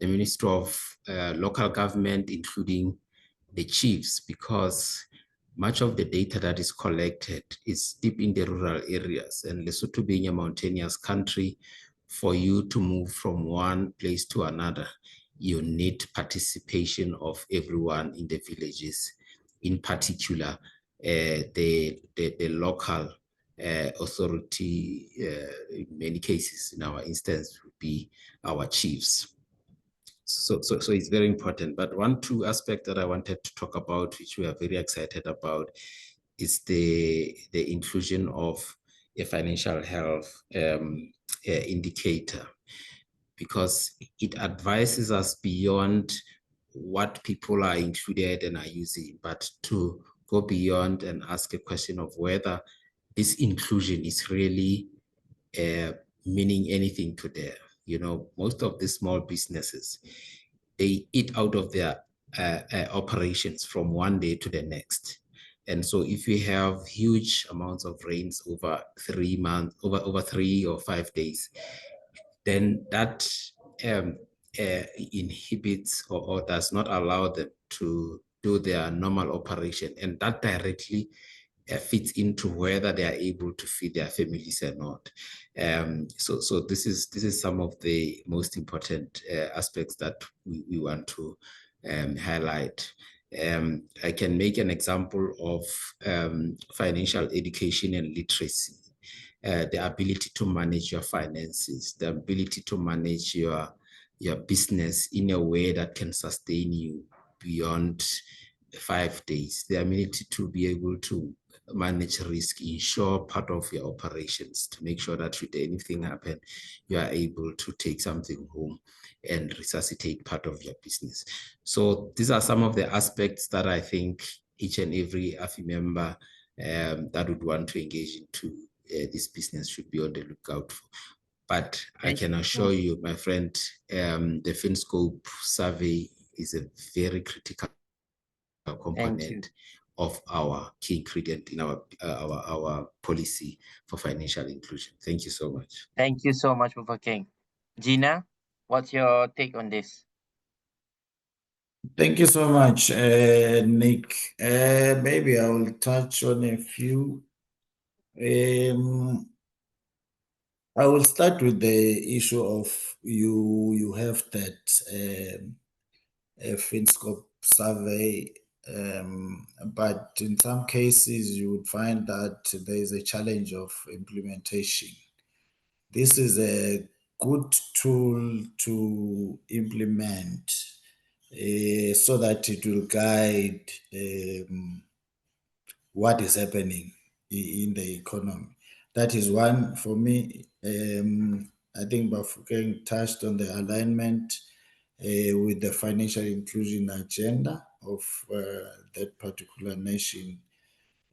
Ministry of Local Government, including the chiefs, because much of the data that is collected is deep in the rural areas, and Lesotho being a mountainous country, for you to move from one place to another, you need participation of everyone in the villages, in particular the local authority, in many cases, in our instance, would be our chiefs. So it's very important. But two aspects that I wanted to talk about, which we are very excited about, is the inclusion of a financial health indicator, because it advises us beyond what people are included and are using, but to go beyond and ask a question of whether this inclusion is really meaning anything to them. You know, most of the small businesses, they eat out of their operations from one day to the next. And so if we have huge amounts of rains over 3 months, over 3 or 5 days, then that inhibits or does not allow them to do their normal operation. And that directly fits into whether they are able to feed their families or not. So this is some of the most important aspects that we want to highlight. I can make an example of financial education and literacy. The ability to manage your finances, the ability to manage your business in a way that can sustain you beyond 5 days, the ability to be able to manage risk, ensure part of your operations, to make sure that should anything happen, you are able to take something home and resuscitate part of your business. So these are some of the aspects that I think each and every AFI member that would want to engage into this business should be on the lookout for. But I can assure you, my friend, the FinScope survey is a very critical component of our key ingredient in our policy for financial inclusion. Thank you so much. Thank you so much, Prof. King. Gina, what's your take on this? Thank you so much, Nick. Maybe I will touch on a few. I will start with the issue of you have that FinScope survey, but in some cases you would find that there is a challenge of implementation. This is a good tool to implement so that it will guide what is happening in the economy. That is one for me. I think Bafokeng touched on the alignment with the financial inclusion agenda of that particular nation,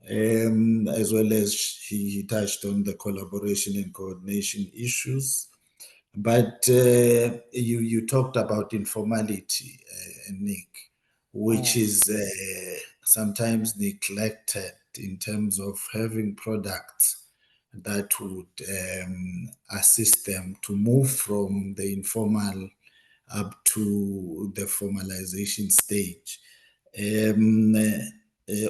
as well as he touched on the collaboration and coordination issues. But you talked about informality, Nick, which is sometimes neglected in terms of having products that would assist them to move from the informal up to the formalization stage.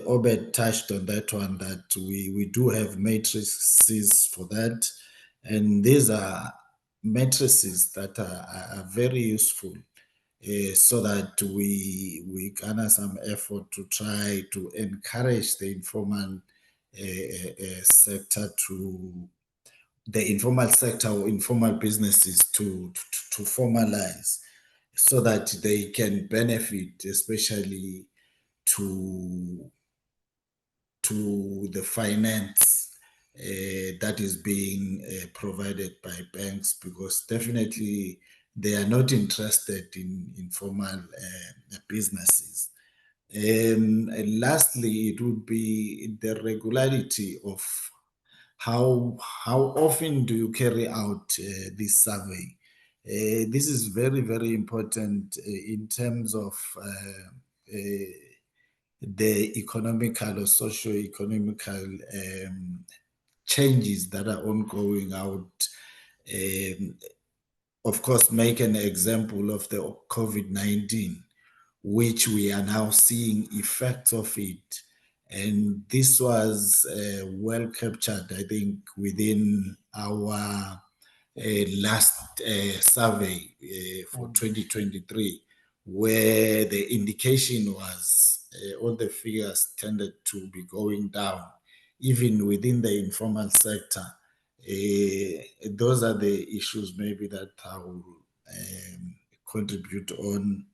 Obed touched on that one, that we do have matrices for that, and these are matrices that are very useful, so that we garner some effort to try to encourage the informal sector the informal sector or informal businesses to formalize, so that they can benefit, especially to the finance that is being provided by banks, because definitely they are not interested in informal businesses. And lastly, it would be the regularity of how often do you carry out this survey. This is very, very important in terms of the economical or socio-economical changes that are ongoing out. Of course, make an example of the COVID-19, which we are now seeing effects of it. And this was well captured, I think, within our last survey for 2023, where the indication was all the figures tended to be going down, even within the informal sector. Those are the issues maybe that I will contribute on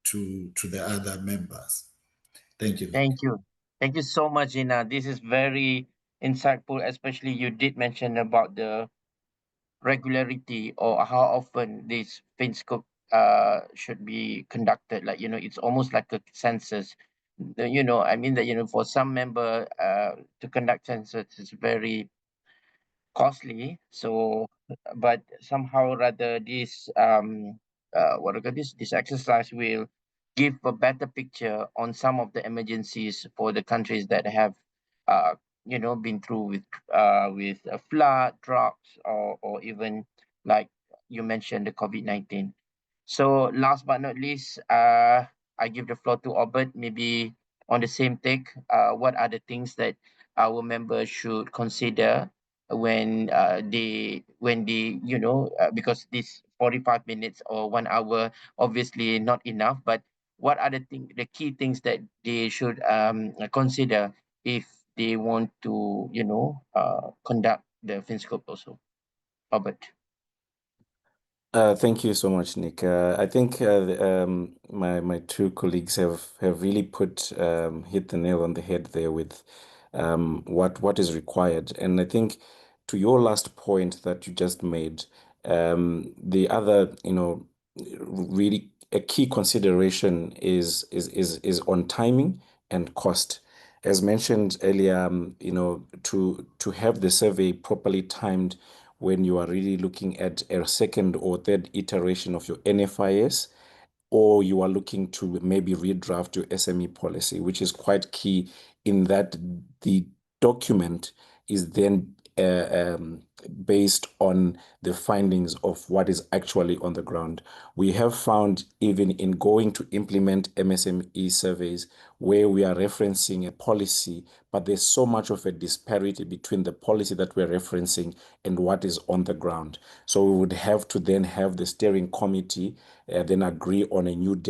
to the other members. Thank you. Thank you. Thank you so much, Gina. This is very insightful, especially you did mention about the regularity or how often this FinScope should be conducted. Like, it's almost like a census. I mean that, for some member to conduct census is very costly. So, but somehow rather this what I call this exercise will give a better picture on some of the emergencies for the countries that have been through with a flood, droughts, or even like you mentioned the COVID-19. So last but not least, I give the floor to Albert. Maybe on the same take, what are the things that our members should consider when they because this 45 minutes or 1 hour obviously not enough, but what are the key things that they should consider if they want to conduct the FinScope also? Albert. Thank you so much, Nick. I think my two colleagues have really hit the nail on the head there with what is required. And I think to your last point that you just made, the other, really a key consideration is on timing and cost. As mentioned earlier, to have the survey properly timed when you are really looking at a second or third iteration of your NFIS, or you are looking to maybe redraft your SME policy, which is quite key in that the document is then based on the findings of what is actually on the ground. We have found, even in going to implement MSME surveys, where we are referencing a policy, but there's so much of a disparity between the policy that we're referencing and what is on the ground. So we would have to then have the steering committee then agree on a new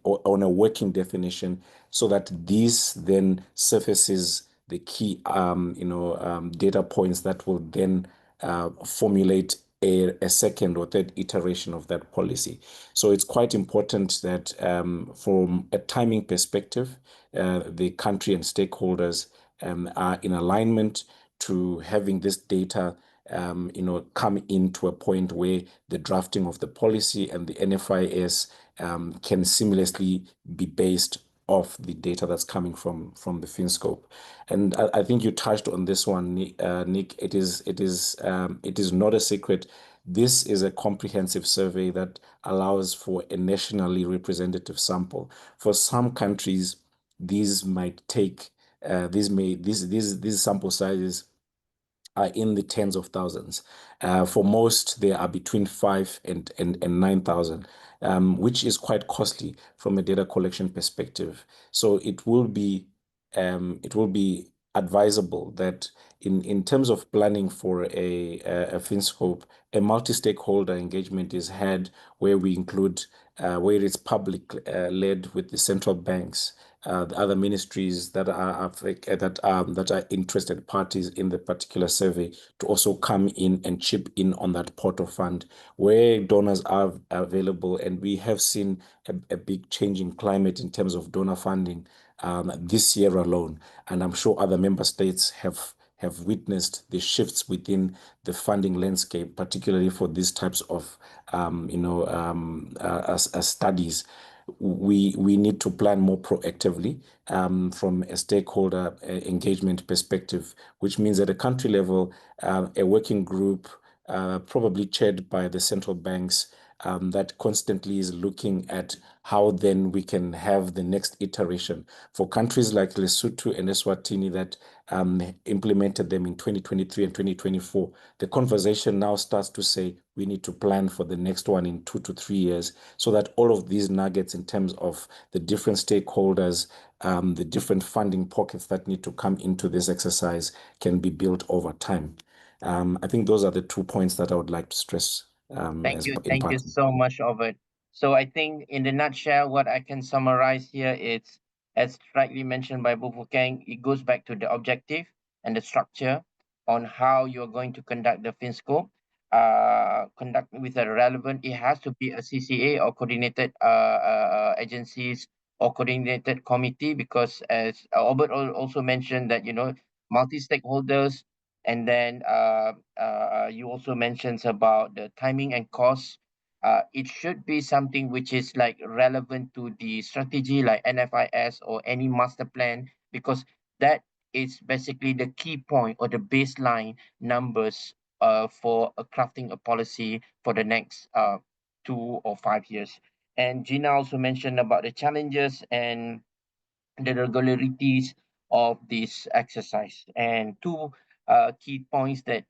on a working definition, so that this then surfaces the key data points that will then formulate a second or third iteration of that policy. So it's quite important that from a timing perspective, the country and stakeholders are in alignment to having this data come into a point where the drafting of the policy and the NFIS can seamlessly be based off the data that's coming from the FinScope. And I think you touched on this one, Nick. It is not a secret. This is a comprehensive survey that allows for a nationally representative sample. For some countries, these might take these sample sizes are in the tens of thousands. For most, they are between 5 and 9,000, which is quite costly from a data collection perspective. So it will be advisable that in terms of planning for a FinScope, a multi-stakeholder engagement is had where we include where it's public led with the central banks, the other ministries that are interested parties in the particular survey to also come in and chip in on that pot of fund where donors are available. And we have seen a big change in climate in terms of donor funding this year alone. And I'm sure other member states have witnessed the shifts within the funding landscape, particularly for these types of studies. We need to plan more proactively from a stakeholder engagement perspective, which means at a country level, a working group probably chaired by the central banks that constantly is looking at how then we can have the next iteration. For countries like Lesotho and Eswatini that implemented them in 2023 and 2024, the conversation now starts to say we need to plan for the next one in 2 to 3 years so that all of these nuggets in terms of the different stakeholders, the different funding pockets that need to come into this exercise can be built over time. I think those are the 2 points that I would like to stress. Thank you so much, Obert. So I think in the nutshell, what I can summarize here is, as rightly mentioned by Bufukeng, it goes back to the objective and the structure on how you're going to conduct the FinScope. Conduct with a relevant, it has to be a CCA or coordinated agencies or coordinated committee, because as Albert also mentioned that, multi-stakeholders, and then you also mentions about the timing and cost. It should be something which is like relevant to the strategy, like NFIS or any master plan, because that is basically the key point or the baseline numbers for crafting a policy for the next 2 or 5 years. And Gina also mentioned about the challenges and the regularities of this exercise. And two key points that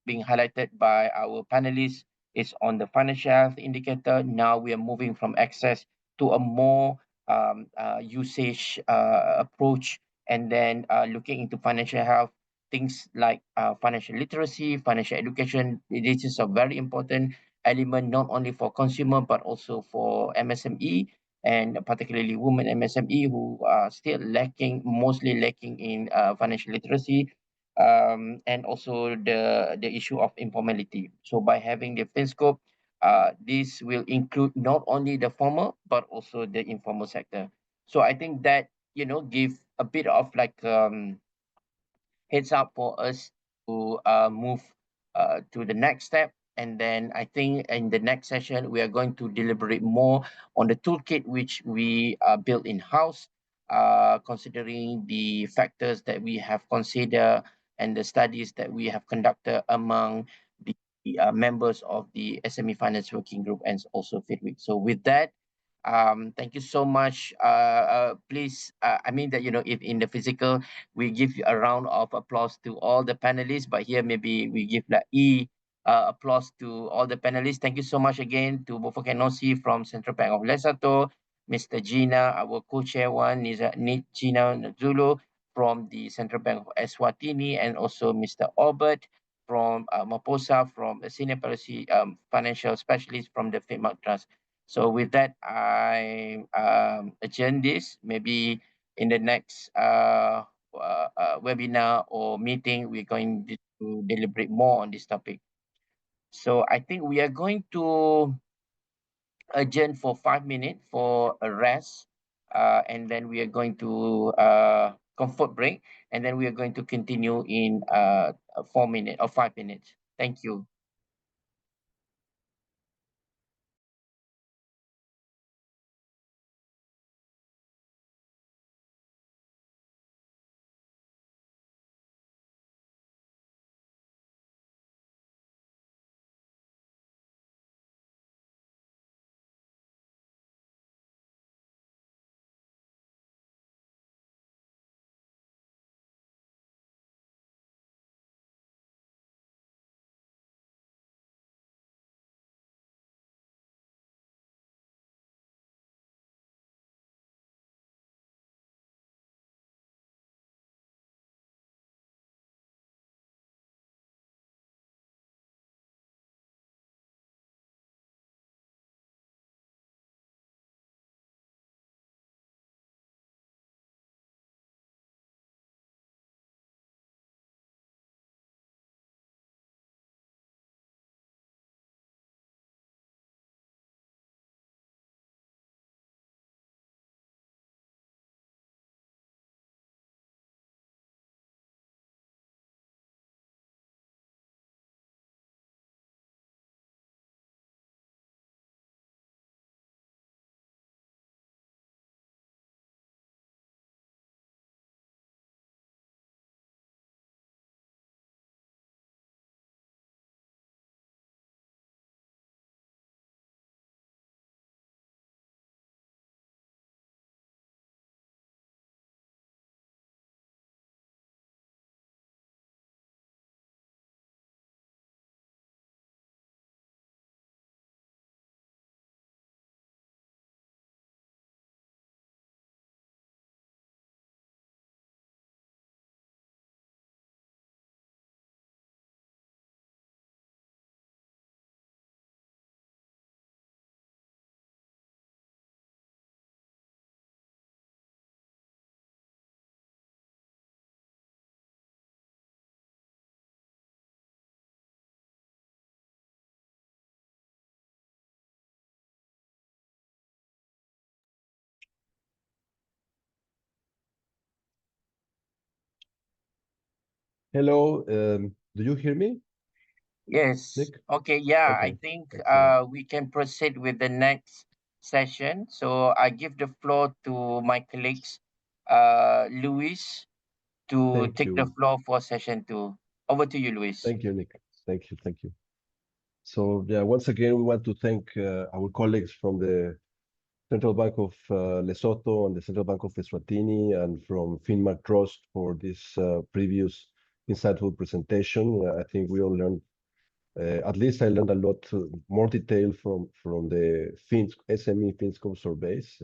being highlighted by our panelists is on the financial health indicator. Now we are moving from access to a more usage approach, and then looking into financial health, things like financial literacy, financial education. This is a very important element, not only for consumer, but also for MSME, and particularly women MSME who are still mostly lacking in financial literacy, and also the issue of informality. So by having the FinScope, this will include not only the formal but also the informal sector. So I think that give a bit of like heads up for us to move to the next step. And then I think in the next session, we are going to deliberate more on the toolkit which we built in-house, considering the factors that we have considered and the studies that we have conducted among the members of the SME Finance Working Group and also FitWeek. So with that, thank you so much. Please, I mean that, if in the physical, we give you a round of applause to all the panelists, but here maybe we give like applause to all the panelists. Thank you so much again to Bofo Kenosi from Central Bank of Lesotho, Mr. Gina, our co-chair one, Gina Zulu from the Central Bank of Eswatini, and also Mr. Albert from Maposa, from a senior policy financial specialist from the FinMark Trust. So with that, I adjourn this. Maybe in the next webinar or meeting, we're going to deliberate more on this topic. So I think we are going to adjourn for 5 minutes for a rest, and then we are going to comfort break, and then we are going to continue in 4 minutes or 5 minutes. Thank you. Hello, do you hear me? Yes. Nick? Okay. Yeah, I Okay, think excellent. we can proceed with the next session. So I give the floor to my colleagues, Luis, to Thank take the you. floor for session 2. Over to you, Luis. Thank you, Nick. Thank you, thank you. So yeah, once again, we want to thank our colleagues from the Central Bank of Lesotho and the Central Bank of Eswatini and from FinMark Trust for this previous insightful presentation. I think we all learned, at least I learned a lot more detail from the SME FinScope surveys.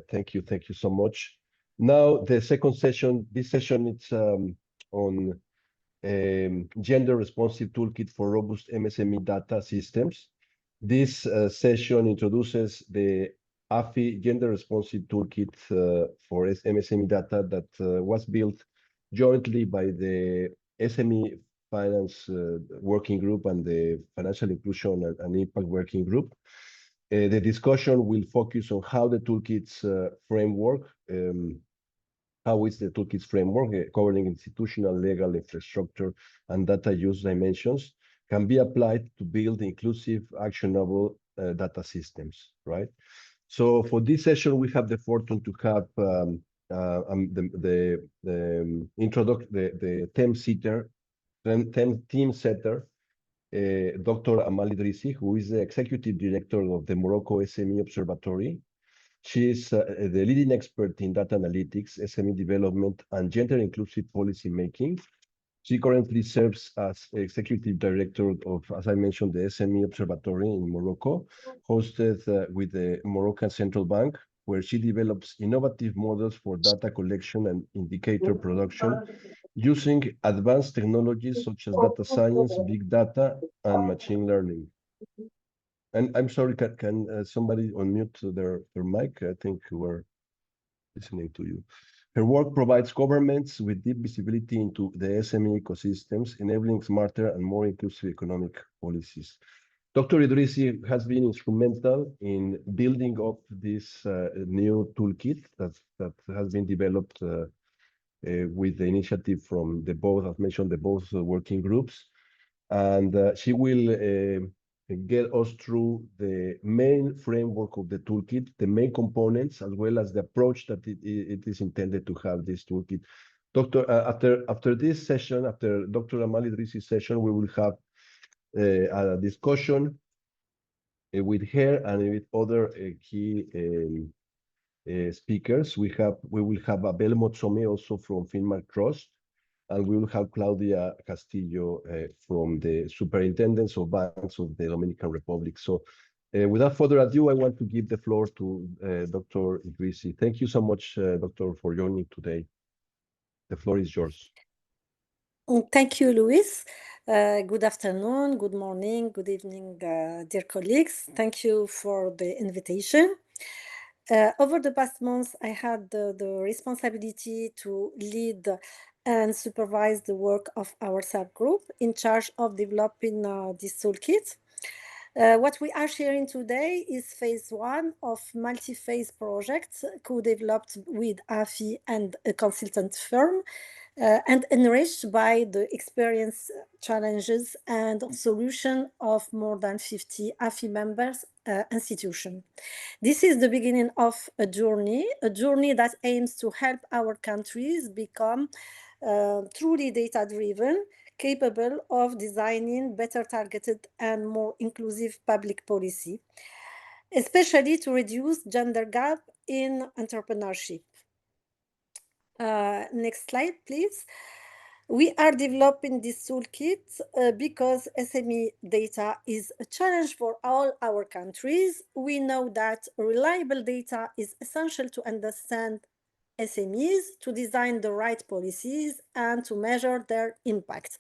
Thank you so much. Now the second session, this session it's on gender responsive toolkit for robust MSME data systems. This session introduces the AFI gender responsive toolkit for MSME data that was built jointly by the SME Finance Working Group and the Financial Inclusion and Impact Working Group. The discussion will focus on how the toolkit's framework how is the toolkit's framework covering institutional, legal, infrastructure, and data use dimensions can be applied to build inclusive, actionable data systems, right? So for this session, we have the fortune to have the team setter, Dr. Amal Idrissi, who is the executive director of the Morocco SME Observatory. She is the leading expert in data analytics, SME development, and gender-inclusive policy making. She currently serves as executive director of, as I mentioned, the SME Observatory in Morocco, hosted with the Moroccan Central Bank, where she develops innovative models for data collection and indicator production using advanced technologies such as data science, big data, and machine learning. And I'm sorry, can somebody unmute their mic? I think we're listening to you. Her work provides governments with deep visibility into the SME ecosystems, enabling smarter and more inclusive economic policies. Dr. Idrissi has been instrumental in building up this new toolkit that has been developed with the initiative from the both, as mentioned, the both working groups. And she will get us through the main framework of the toolkit, the main components, as well as the approach that it is intended to have this toolkit. After this session, after Dr. Amal Idrissi's session, we will have a discussion with her and with other key speakers. We will have Abel Motsome also from FinMark Trust, and we will have Claudia Castillo from the Superintendence of Banks of the Dominican Republic. So without further ado, I want to give the floor to Dr. Idrissi. Thank you so much, Doctor, for joining today. The floor is yours. Thank you, Luis. Good afternoon, good morning, good evening, dear colleagues. Thank you for the invitation. Over the past months, I had the responsibility to lead and supervise the work of our subgroup in charge of developing this toolkit. What we are sharing today is phase 1 of multi-phase projects co-developed with AFI and a consultant firm and enriched by the experience, challenges, and solution of more than 50 AFI members institutions. This is the beginning of a journey that aims to help our countries become truly data-driven, capable of designing better targeted and more inclusive public policy, especially to reduce gender gap in entrepreneurship. Next slide, please. We are developing this toolkit because SME data is a challenge for all our countries. We know that reliable data is essential to understand SMEs, to design the right policies, and to measure their impact.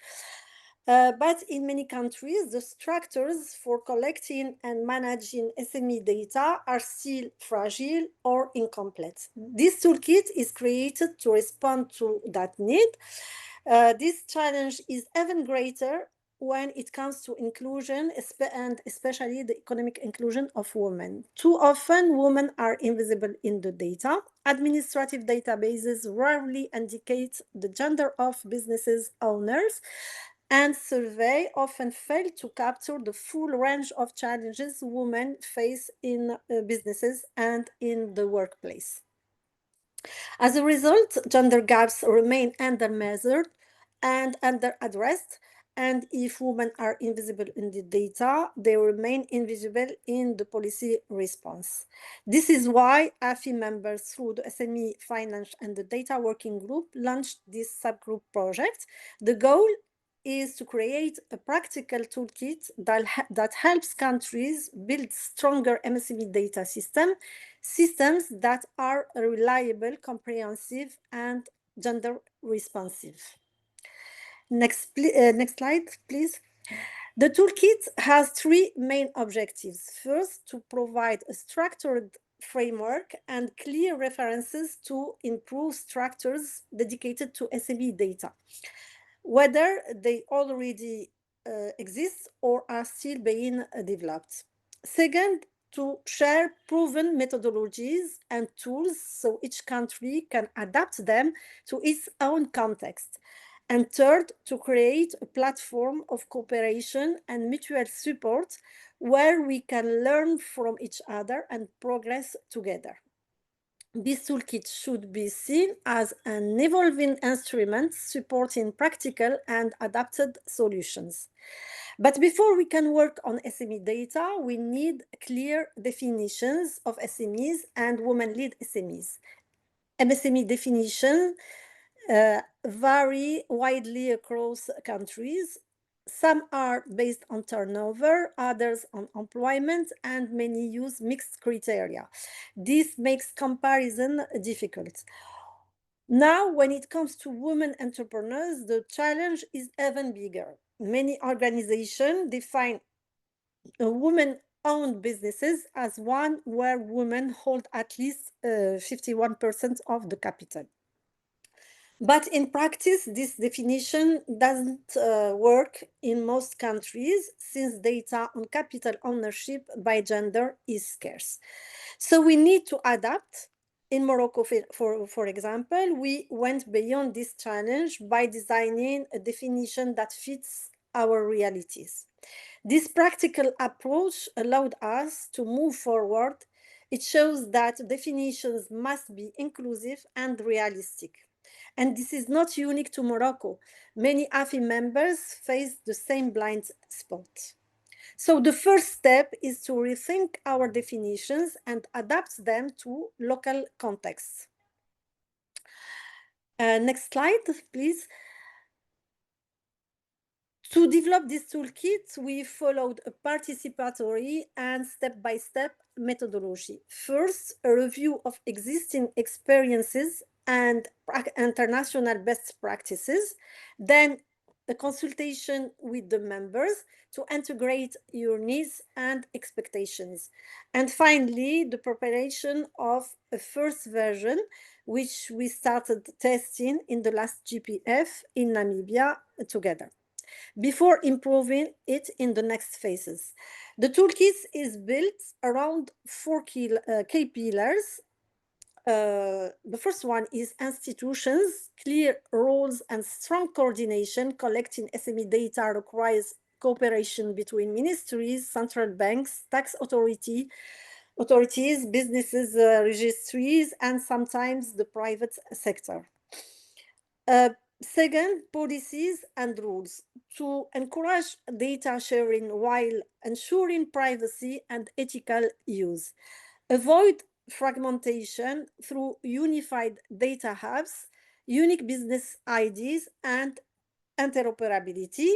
But in many countries, the structures for collecting and managing SME data are still fragile or incomplete. This toolkit is created to respond to that need. This challenge is even greater when it comes to inclusion, and especially the economic inclusion of women. Too often, women are invisible in the data. Administrative databases rarely indicate the gender of businesses owners, and surveys often fail to capture the full range of challenges women face in businesses and in the workplace. As a result, gender gaps remain under-measured and under-addressed, and if women are invisible in the data, they remain invisible in the policy response. This is why AFI members, through the SME Finance and the Data Working Group, launched this subgroup project. The goal is to create a practical toolkit that helps countries build stronger MSME data systems that are reliable, comprehensive, and gender responsive. Next slide, please. The toolkit has three main objectives. First, to provide a structured framework and clear references to improve structures dedicated to SME data, whether they already exist or are still being developed. Second, to share proven methodologies and tools so each country can adapt them to its own context. And third, to create a platform of cooperation and mutual support where we can learn from each other and progress together. This toolkit should be seen as an evolving instrument supporting practical and adapted solutions. But before we can work on SME data, we need clear definitions of SMEs and women-led SMEs. MSME definitions vary widely across countries. Some are based on turnover, others on employment, and many use mixed criteria. This makes comparison difficult. Now, when it comes to women entrepreneurs, the challenge is even bigger. Many organizations define women-owned businesses as one where women hold at least 51% of the capital. But in practice, this definition doesn't work in most countries, since data on capital ownership by gender is scarce. So we need to adapt. In Morocco, for example, we went beyond this challenge by designing a definition that fits our realities. This practical approach allowed us to move forward. It shows that definitions must be inclusive and realistic. And this is not unique to Morocco. Many AFI members face the same blind spot. So the first step is to rethink our definitions and adapt them to local contexts. Next slide, please. To develop this toolkit, we followed a participatory and step-by-step methodology. First, a review of existing experiences and international best practices, then a consultation with the members to integrate your needs and expectations. And finally, the preparation of a first version, which we started testing in the last GPF in Namibia together, before improving it in the next phases. The toolkit is built around four key pillars. The first one is institutions. Clear roles and strong coordination. Collecting SME data requires cooperation between ministries, central banks, tax authorities, businesses, registries, and sometimes the private sector. Second, policies and rules to encourage data sharing while ensuring privacy and ethical use. Avoid fragmentation through unified data hubs, unique business IDs, and interoperability.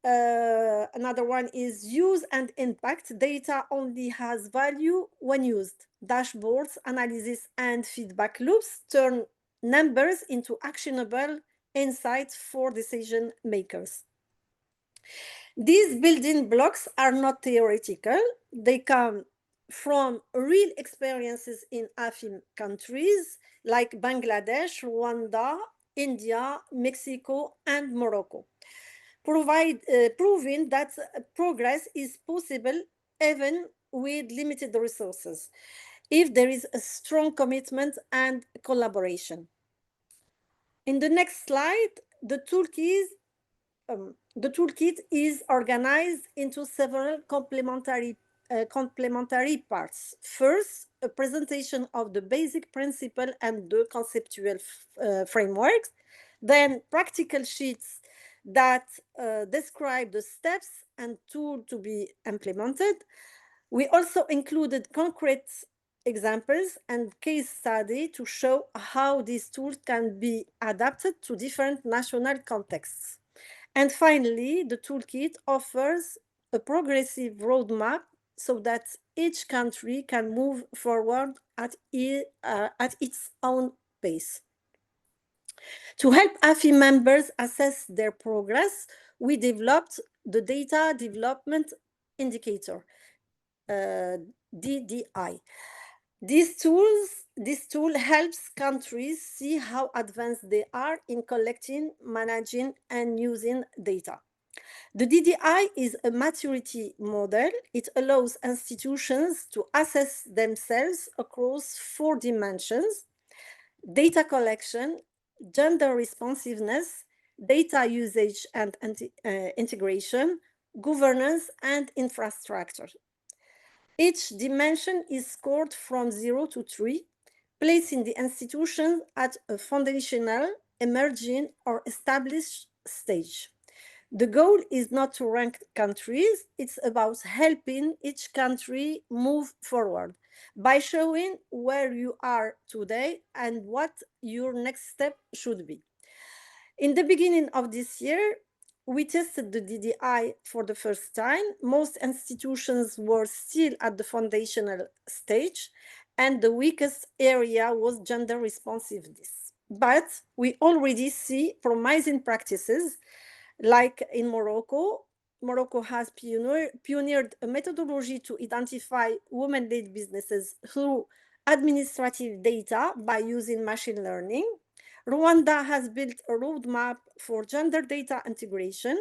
Another one is use and impact. Data only has value when used. Dashboards, analysis, and feedback loops turn numbers into actionable insights for decision makers. These building blocks are not theoretical. They come from real experiences in AFI countries like Bangladesh, Rwanda, India, Mexico, and Morocco. proving that progress is possible even with limited resources, if there is a strong commitment and collaboration. In the next slide, the toolkit is organized into several complementary parts. First, a presentation of the basic principle and the conceptual frameworks, then practical sheets that describe the steps and tools to be implemented. We also included concrete examples and case study to show how these tools can be adapted to different national contexts. And finally, the toolkit offers a progressive roadmap so that each country can move forward at its own pace. To help AFI members assess their progress, we developed the Data Development Indicator, DDI. This tool helps countries see how advanced they are in collecting, managing, and using data. The DDI is a maturity model. It allows institutions to assess themselves across 4 dimensions: data collection, gender responsiveness, data usage and integration, governance, and infrastructure. Each dimension is scored from 0 to 3, placing the institution at a foundational, emerging, or established stage. The goal is not to rank countries, it's about helping each country move forward by showing where you are today and what your next step should be. In the beginning of this year, we tested the DDI for the first time. Most institutions were still at the foundational stage, and the weakest area was gender responsiveness. But we already see promising practices, like in Morocco. Morocco has pioneered a methodology to identify women-led businesses through administrative data by using machine learning. Rwanda has built a roadmap for gender data integration.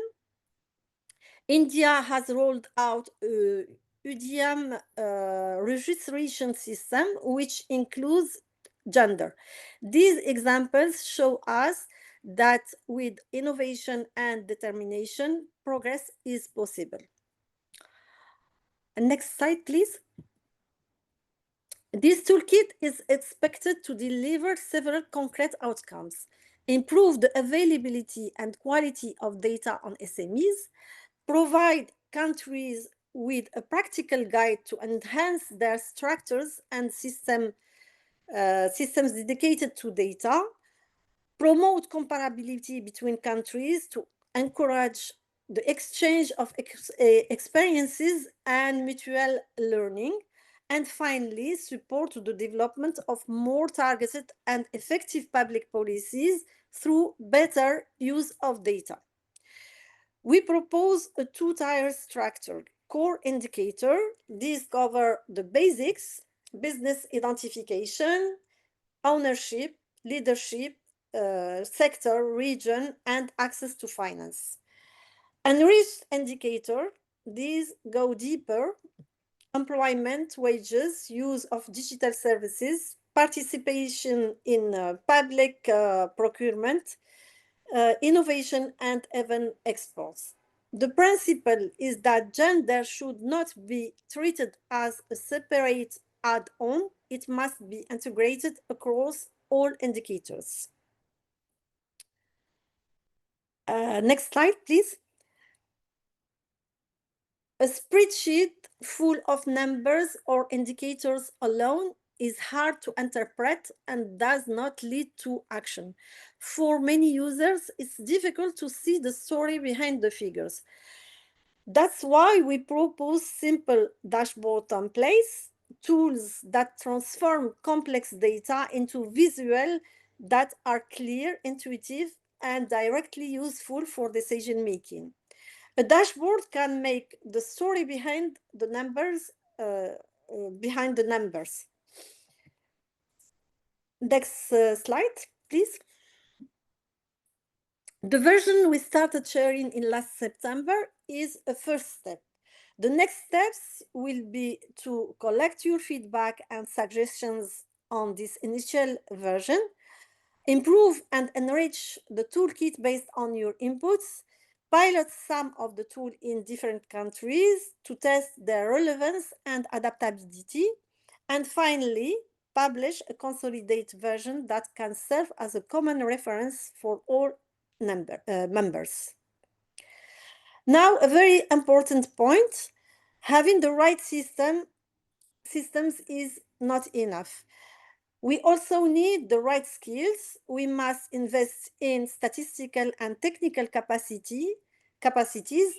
India has rolled out a UDM registration system, which includes gender. These examples show us that with innovation and determination, progress is possible. Next slide, please. This toolkit is expected to deliver several concrete outcomes: improve the availability and quality of data on SMEs, provide countries with a practical guide to enhance their structures and systems dedicated to data, promote comparability between countries to encourage the exchange of experiences and mutual learning, and finally, support the development of more targeted and effective public policies through better use of data. We propose a 2-tier structure. Core indicator, these cover the basics: business identification, ownership, leadership, sector, region, and access to finance. Enriched indicator, these go deeper: employment, wages, use of digital services, participation in public procurement, innovation, and even exports. The principle is that gender should not be treated as a separate add-on. It must be integrated across all indicators. Next slide, please. A spreadsheet full of numbers or indicators alone is hard to interpret and does not lead to action. For many users, it's difficult to see the story behind the figures. That's why we propose simple dashboard templates, tools that transform complex data into visual that are clear, intuitive, and directly useful for decision making. A dashboard can make the story behind the numbers. Next slide, please. The version we started sharing in last September is a first step. The next steps will be to collect your feedback and suggestions on this initial version, improve and enrich the toolkit based on your inputs, pilot some of the tool in different countries to test their relevance and adaptability, and finally, publish a consolidated version that can serve as a common reference for all members. Now, a very important point, having the right systems is not enough. We also need the right skills. We must invest in statistical and technical capacities.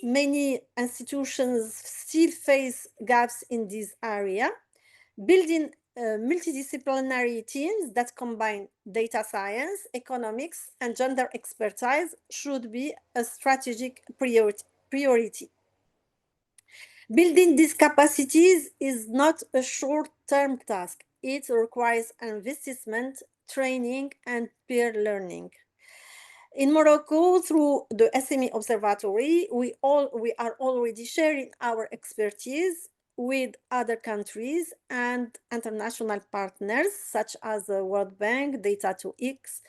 Many institutions still face gaps in this area. Building multidisciplinary teams that combine data science, economics, and gender expertise should be a strategic priority. Building these capacities is not a short-term task. It requires investment, training, and peer learning. In Morocco, through the SME Observatory, we are already sharing our expertise with other countries and international partners, such as the World Bank, Data2X,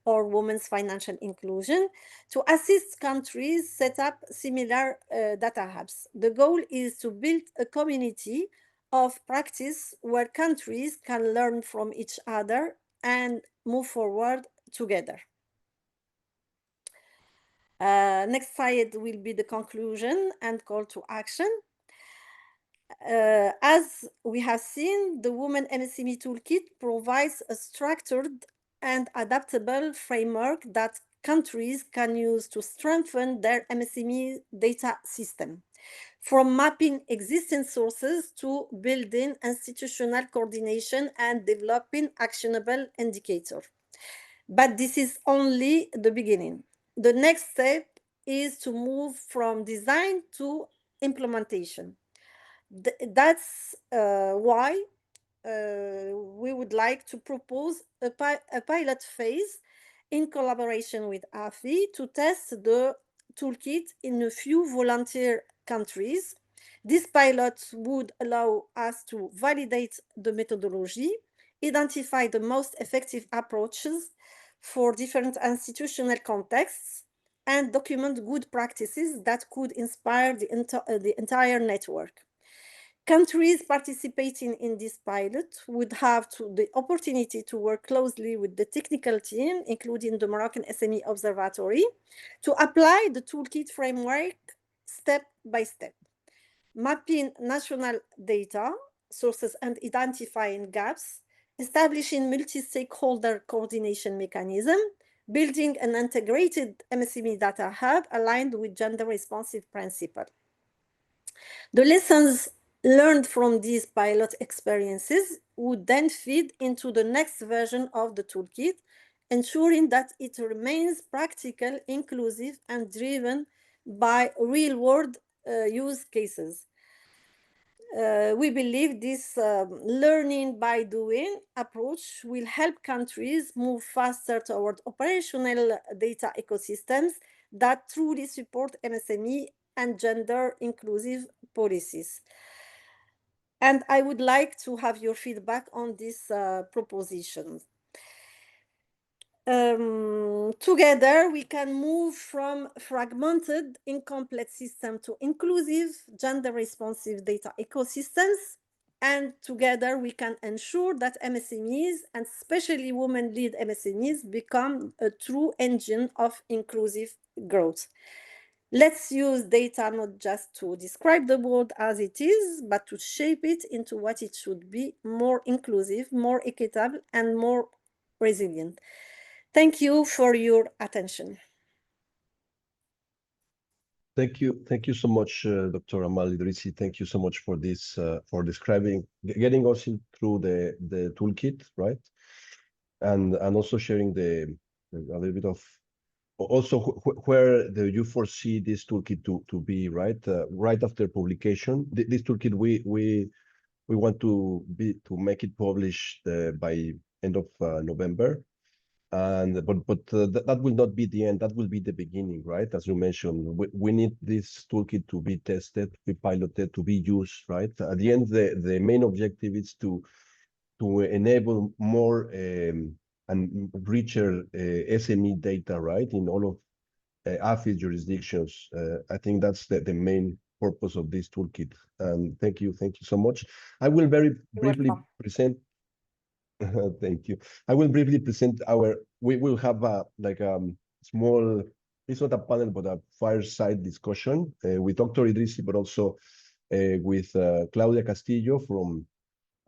or Women's Financial Inclusion, to assist countries set up similar data hubs. The goal is to build a community of practice where countries can learn from each other and move forward together. Next slide will be the conclusion and call to action. As we have seen, the Women MSME Toolkit provides a structured and adaptable framework that countries can use to strengthen their MSME data system, from mapping existing sources to building institutional coordination and developing actionable indicators. But this is only the beginning. The next step is to move from design to implementation. That's why we would like to propose a pilot phase in collaboration with AFI to test the toolkit in a few volunteer countries. This pilot would allow us to validate the methodology, identify the most effective approaches for different institutional contexts, and document good practices that could inspire the entire network. Countries participating in this pilot would have the opportunity to work closely with the technical team, including the Moroccan SME Observatory, to apply the toolkit framework step by step, mapping national data sources and identifying gaps, establishing multi-stakeholder coordination mechanism, building an integrated MSME data hub aligned with gender-responsive principle. The lessons learned from these pilot experiences would then feed into the next version of the toolkit, ensuring that it remains practical, inclusive, and driven by real-world use cases. We believe this learning by doing approach will help countries move faster toward operational data ecosystems that truly support MSME and gender inclusive policies. And I would like to have your feedback on these propositions. Together, we can move from fragmented, incomplete system to inclusive, gender-responsive data ecosystems. And together, we can ensure that MSMEs, and especially women-led MSMEs, become a true engine of inclusive growth. Let's use data not just to describe the world as it is, but to shape it into what it should be: more inclusive, more equitable, and more resilient. Thank you for your attention. Thank you so much, Dr. Amal Idrissi. Thank you so much for this, for describing, getting us through the toolkit, right? And also sharing a little bit of also where do you foresee this toolkit to be, right? Right after publication, this toolkit we want to make it published by end of November. That will not be the end. That will be the beginning, right? As you mentioned, we need this toolkit to be tested, be piloted, to be used, right? At the end, the main objective is to enable more and richer SME data, right, in all of AFI jurisdictions. I think that's the main purpose of this toolkit. Thank you so much. I will very briefly present. Thank you. I will briefly present we will have a small, it's not a panel, but a fireside discussion with Dr. Idrisi, but also with Claudia Castillo from,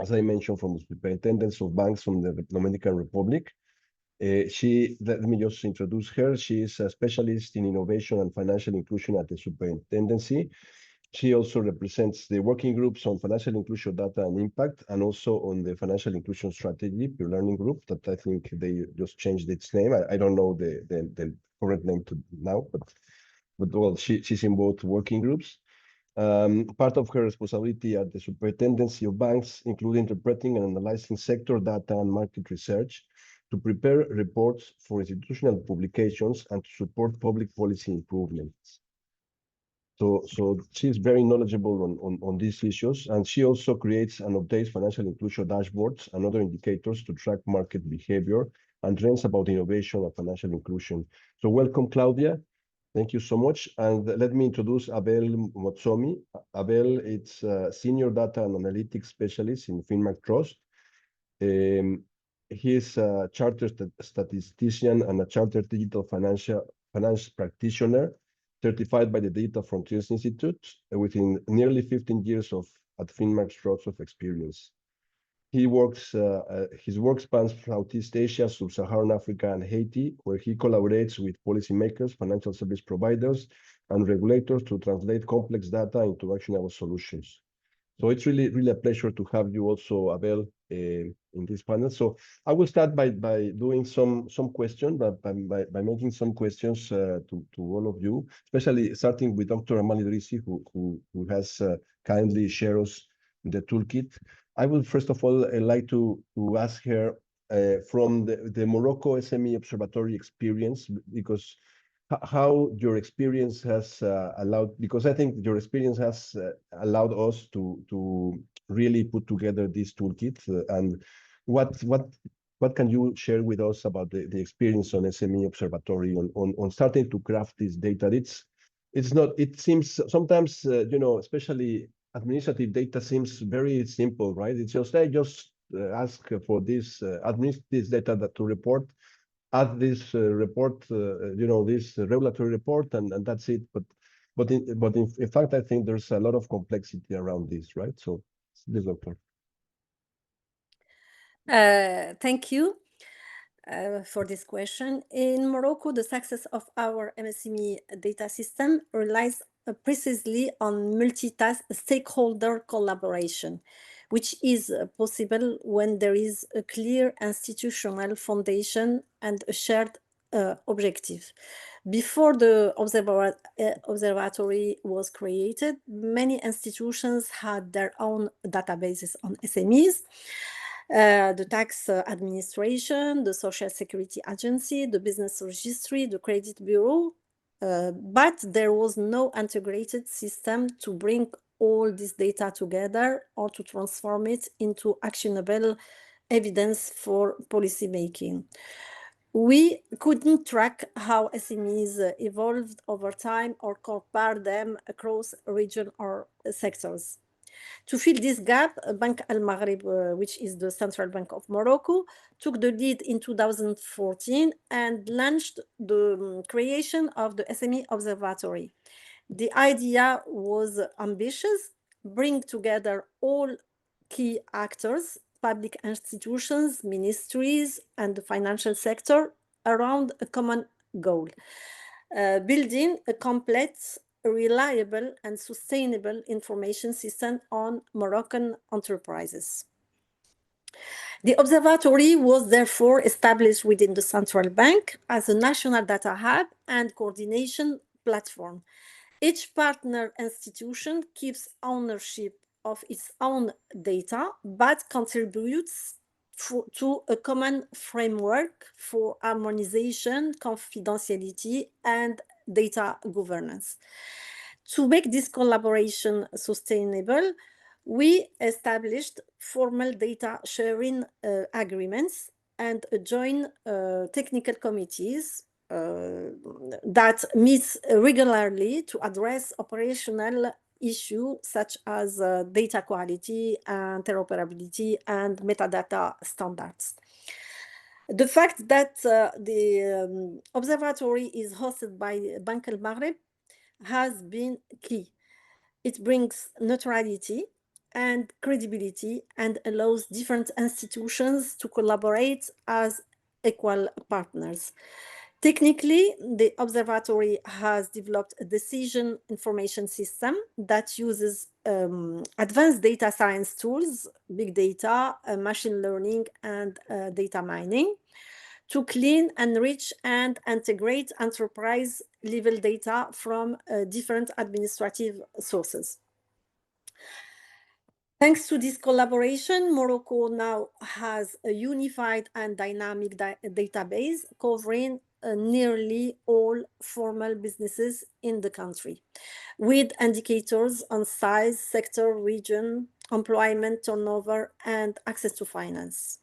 as I mentioned, from the Superintendence of Banks from the Dominican Republic. Let me just introduce her. She is a specialist in innovation and financial inclusion at the Superintendency. She also represents the working groups on financial inclusion data and impact, and also on the financial inclusion strategy, peer learning group, that I think they just changed its name. I don't know the correct name now, but well, she's in both working groups. Part of her responsibility at the Superintendency of Banks include interpreting and analyzing sector data and market research to prepare reports for institutional publications and to support public policy improvements. So she's very knowledgeable on these issues, and she also creates and updates financial inclusion dashboards and other indicators to track market behavior and trends about innovation and financial inclusion. So welcome, Claudia. Thank you so much. And let me introduce Abel Motsomi. Abel is a senior data and analytics specialist in FinMark Trust. He is a chartered statistician and a chartered digital finance practitioner, certified by the Data Frontiers Institute, within nearly 15 years at FinMark's Trust of experience. His work spans Southeast Asia, Sub-Saharan Africa, and Haiti, where he collaborates with policymakers, financial service providers, and regulators to translate complex data into actionable solutions. So it's really a pleasure to have you also, Abel, in this panel. So I will start by doing some questions, by making some questions to all of you, especially starting with Dr. Amal Idrisi, who has kindly shared us the toolkit. I will first of all like to ask her from the Morocco SME Observatory experience, because how your experience has allowed, because I think your experience has allowed us to really put together this toolkit, and what can you share with us about the experience on SME Observatory on starting to craft this data? It seems sometimes, especially administrative data seems very simple, right? It's just, I just ask for this, administer this data to report, add this report, this regulatory report, and that's it. But in fact, I think there's a lot of complexity around this, right? So, this doctor. Thank you for this question. In Morocco, the success of our MSME data system relies precisely on multitask stakeholder collaboration, which is possible when there is a clear institutional foundation and a shared objective. Before the observatory was created, many institutions had their own databases on SMEs. The tax administration, the social security agency, the business registry, the credit bureau, but there was no integrated system to bring all this data together or to transform it into actionable evidence for policymaking. We couldn't track how SMEs evolved over time or compare them across regions or sectors. To fill this gap, Bank Al-Maghrib, which is the Central Bank of Morocco, took the lead in 2014 and launched the creation of the SME Observatory. The idea was ambitious: bring together all key actors, public institutions, ministries, and the financial sector around a common goal, building a complete, reliable, and sustainable information system on Moroccan enterprises. The observatory was therefore established within the Central Bank as a national data hub and coordination platform. Each partner institution keeps ownership of its own data, but contributes to a common framework for harmonization, confidentiality, and data governance. To make this collaboration sustainable, we established formal data sharing agreements and joint technical committees that meet regularly to address operational issues such as data quality, interoperability, and metadata standards. The fact that the observatory is hosted by Bank Al-Maghrib has been key. It brings neutrality and credibility and allows different institutions to collaborate as equal partners. Technically, the observatory has developed a decision information system that uses advanced data science tools, big data, machine learning, and data mining to clean, enrich, and integrate enterprise-level data from different administrative sources. Thanks to this collaboration, Morocco now has a unified and dynamic database covering nearly all formal businesses in the country, with indicators on size, sector, region, employment, turnover, and access to finance.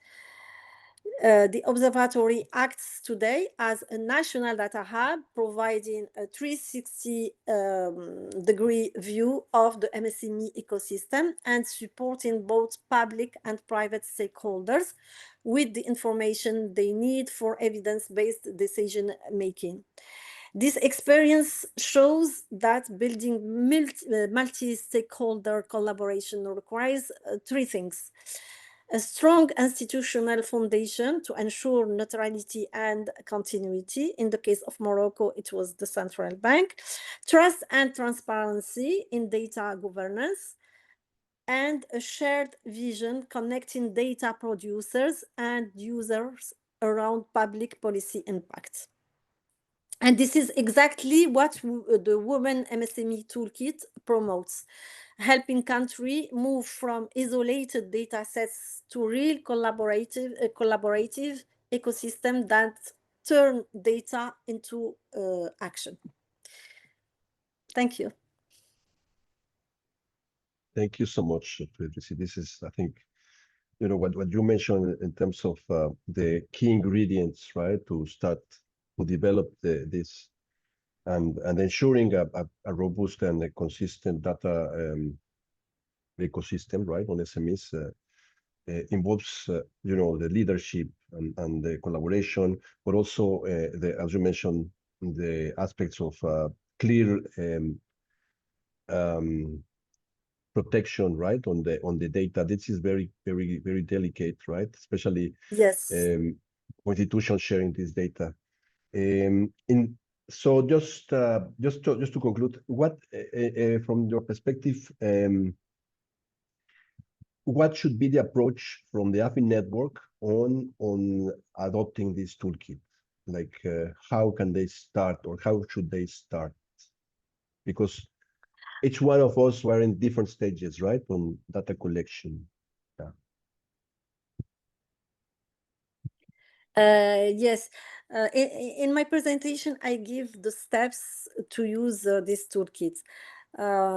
The observatory acts today as a national data hub, providing a 360-degree view of the MSME ecosystem and supporting both public and private stakeholders with the information they need for evidence-based decision-making. This experience shows that building multi-stakeholder collaboration requires three things: a strong institutional foundation to ensure neutrality and continuity. In the case of Morocco, it was the Central Bank. Trust and transparency in data governance, and a shared vision connecting data producers and users around public policy impact. And this is exactly what the Women MSME Toolkit promotes, helping countries move from isolated data sets to real collaborative ecosystem that turn data into action. Thank you. Thank you so much, Tracy. This is, I think, you know, what you mentioned in terms of the key ingredients, right, to start to develop this and ensuring a robust and a consistent data ecosystem, right, on SMEs involves, you know, the leadership and the collaboration, but also as you mentioned, the aspects of clear protection, right, on the data. This is very delicate, right, especially yes, institutions sharing this data. So just to conclude, what from your perspective, what should be the approach from the AFI network on adopting this toolkit? Like how can they start, or how should they start? Because each one of us were in different stages, right, on data collection. Yes, in my presentation, I give the steps to use this toolkit.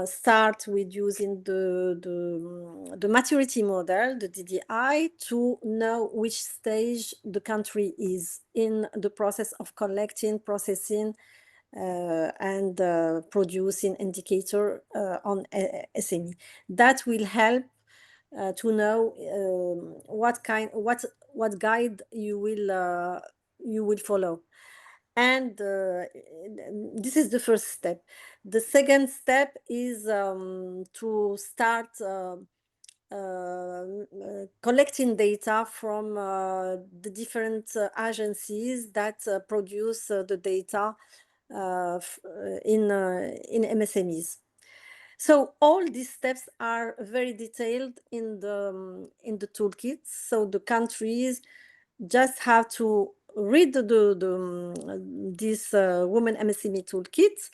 Start with using the maturity model, the DDI, to know which stage the country is in the process of collecting, processing, and producing indicator on SME. That will help to know what guide you will follow. And this is the first step. The second step is to start collecting data from the different agencies that produce the data in MSMEs. So all these steps are very detailed in the toolkit. So the countries just have to read this Women MSME toolkit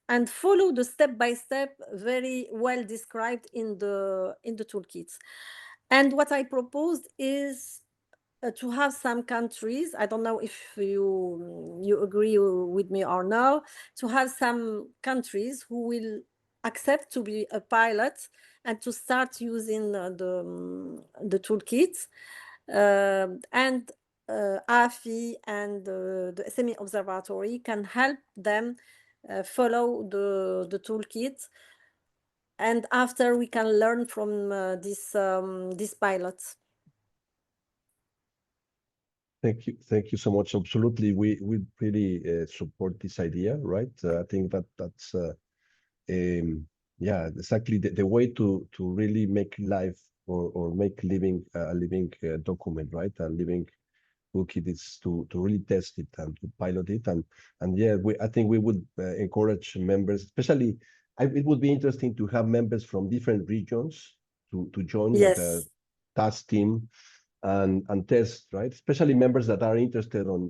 and follow the step-by-step, very well described in the toolkits. And what I proposed is to have some countries, I don't know if you agree with me or no, to have some countries who will accept to be a pilot and to start using the toolkit. And AFI and the SME Observatory can help them follow the toolkit. And after we can learn from this pilot. Thank you so much. Absolutely, we really support this idea, right? I think that's yeah, exactly the way to really make life or make living a living document, right? A living toolkit is to really test it and to pilot it, and yeah, I think we would encourage members, especially. It would be interesting to have members from different regions to join like a Yes. task team and test, right? Especially members that are interested on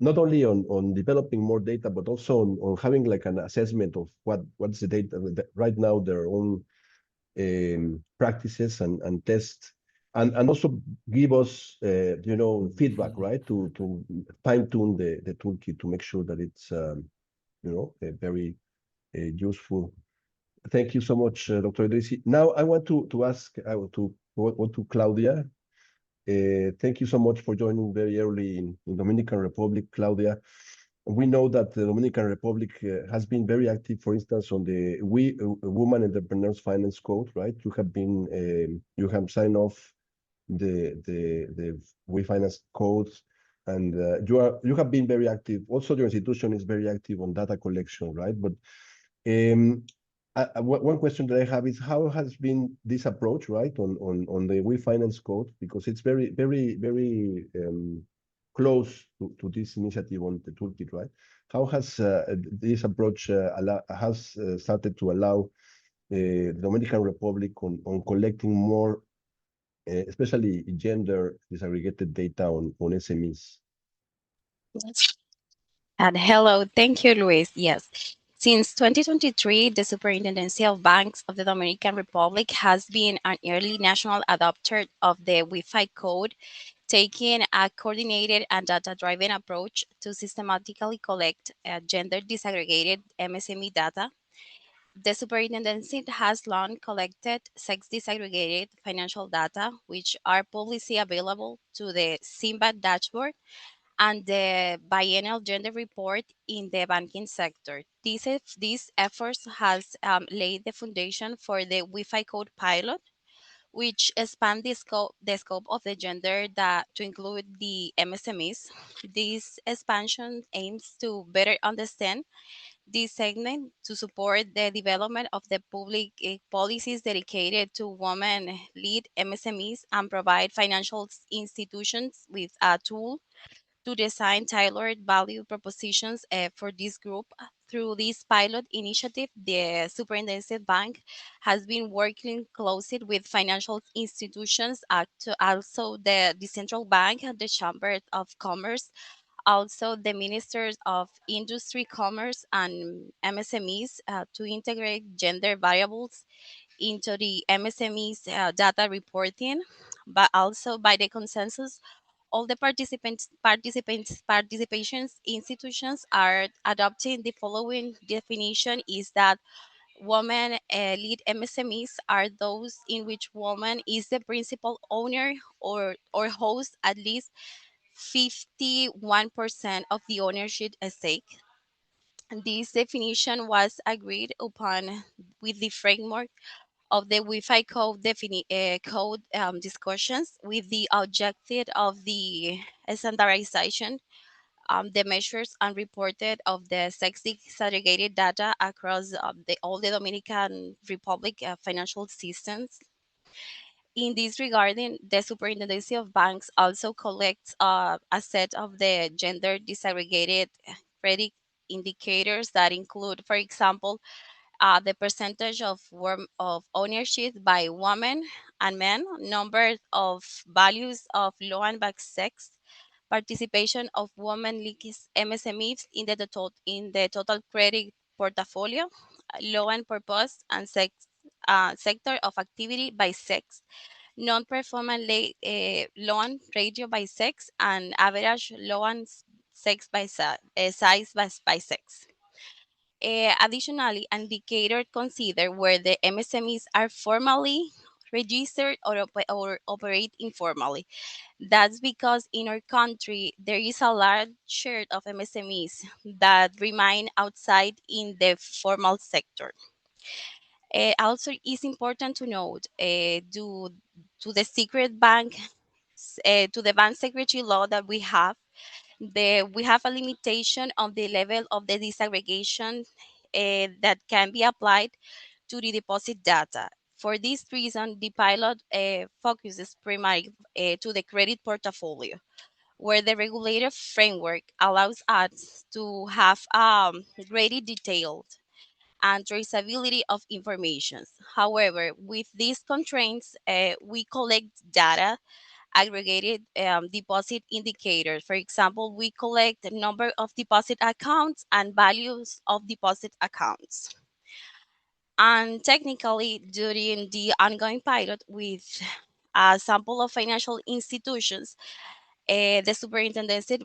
not only on developing more data, but also on having like an assessment of what's the data right now, their own practices and tests, and also give us feedback, right? To fine tune the toolkit to make sure that it's very useful. Thank you so much, Dr. Idrisi. Now I want to ask to Claudia. Thank you so much for joining very early in Dominican Republic, Claudia. We know that the Dominican Republic has been very active, for instance, on the Women Entrepreneurs Finance Code, right? You have signed off the We Finance codes, and you have been very active. Also, your institution is very active on data collection, right? But one question that I have is how has been this approach, right, on the We Finance code, because it's very close to this initiative on the toolkit, right? How has this approach started to allow the Dominican Republic on collecting more, especially gender disaggregated data on SMEs? And hello, thank you, Luis. Yes. Since 2023, the Superintendencia of Banks of the Dominican Republic has been an early national adopter of the Wi-Fi code, taking a coordinated and data-driven approach to systematically collect gender disaggregated MSME data. The Superintendency has long collected sex disaggregated financial data, which are publicly available to the SIMBA dashboard and the biennial gender report in the banking sector. These efforts has laid the foundation for the Wi-Fi code pilot, which expand the scope of the gender to include the MSMEs. This expansion aims to better understand this segment to support the development of the public policies dedicated to women-led MSMEs and provide financial institutions with a tool to design tailored value propositions for this group. Through this pilot initiative, the Superintendencia Bank has been working closely with financial institutions, also the Central Bank, the Chamber of Commerce, also the Ministers of Industry, Commerce, and MSMEs to integrate gender variables into the MSMEs data reporting, but also by the consensus all the participations institutions are adopting the following definition is that women lead MSMEs are those in which woman is the principal owner or hosts at least 51% of the ownership stake. This definition was agreed upon with the framework of the Wi-Fi code discussions with the objective of the standardization, the measures unreported of the sex disaggregated data across all the Dominican Republic financial systems. In this regarding, the Superintendency of Banks also collects a set of the gender disaggregated credit indicators that include, for example, the percentage of ownership by women and men, number of values of low and back sex, participation of women leaked MSMEs in the total credit portfolio, low and purpose, and sex sector of activity by sex, non-performing loan ratio by sex, and average loan sex by size by sex. Additionally, indicators consider where the MSMEs are formally registered or operate informally. That's because in our country, there is a large share of MSMEs that remain outside in the formal sector. Also, it's important to note due to the secret bank, to the bank secrecy law that we have a limitation on the level of the disaggregation that can be applied to the deposit data. For this reason, the pilot focuses primarily to the credit portfolio, where the regulator framework allows us to have greater detailed and traceability of information. However, with these constraints, we collect data aggregated deposit indicators. For example, we collect the number of deposit accounts and values of deposit accounts. And technically, during the ongoing pilot with a sample of financial institutions, in the superintendency,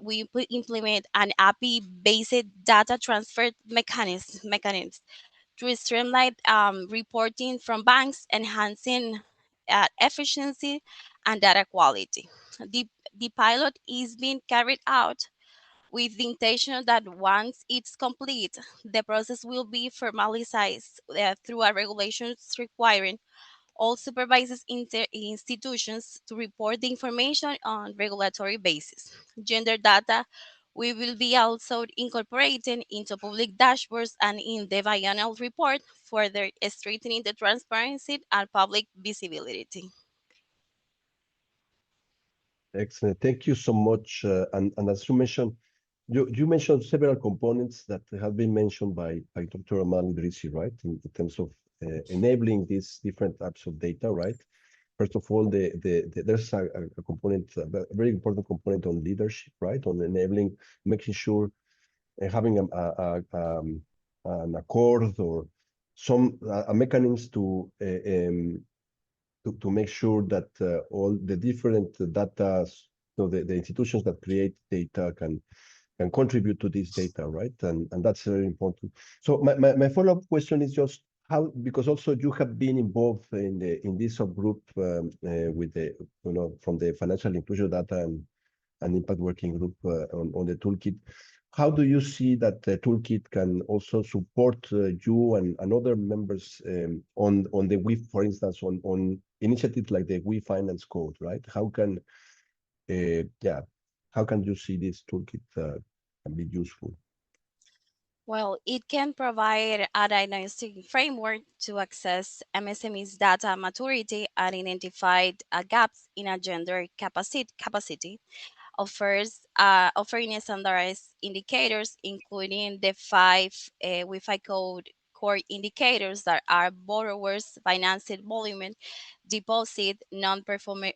we implement an API-based data transfer mechanism to streamline reporting from banks, enhancing efficiency and data quality. The pilot is being carried out with the intention that once it's complete, the process will be formalized through a regulations requiring all supervised institutions to report the information on regulatory basis. Gender data we will be also incorporating into public dashboards and in the biannual report, further strengthening the transparency and public visibility. Excellent. Thank you so much. And as you mentioned, you mentioned several components that have been mentioned by Dr. Amal Idrissi, right? In terms of enabling these different types of data, right? First of all, there's a component, a very important component on leadership, right? On enabling, making sure having an accord or some a mechanism to make sure that all the different data, so the institutions that create data can contribute to this data, right? And that's very important. So my follow-up question is just how, because also you have been involved in this subgroup with the, from the financial inclusion data and impact working group on the toolkit. How do you see that the toolkit can also support you and other members on the WE, for instance, on initiatives like the WE Finance Code, right? How can you see this toolkit can be useful? Well, it can provide a diagnostic framework to access MSME's data maturity and identify gaps in a gender capacity. Offering standardized indicators, including the 5 Wi-Fi code core indicators that are borrowers, financed volume, deposit, non-performing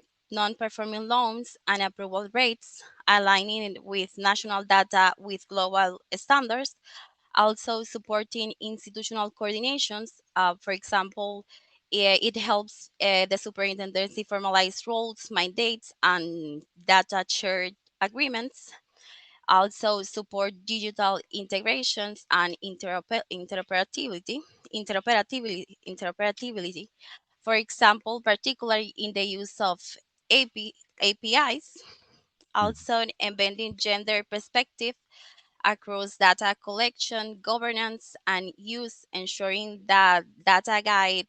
loans, and approval rates, aligning it with national data with global standards. Also supporting institutional coordinations. For example, it helps the superintendency formalize roles, mandates, and data shared agreements. Also support digital integrations and interoperability. For example, particularly in the use of APIs. Also embedding gender perspective across data collection, governance, and use, ensuring that data guide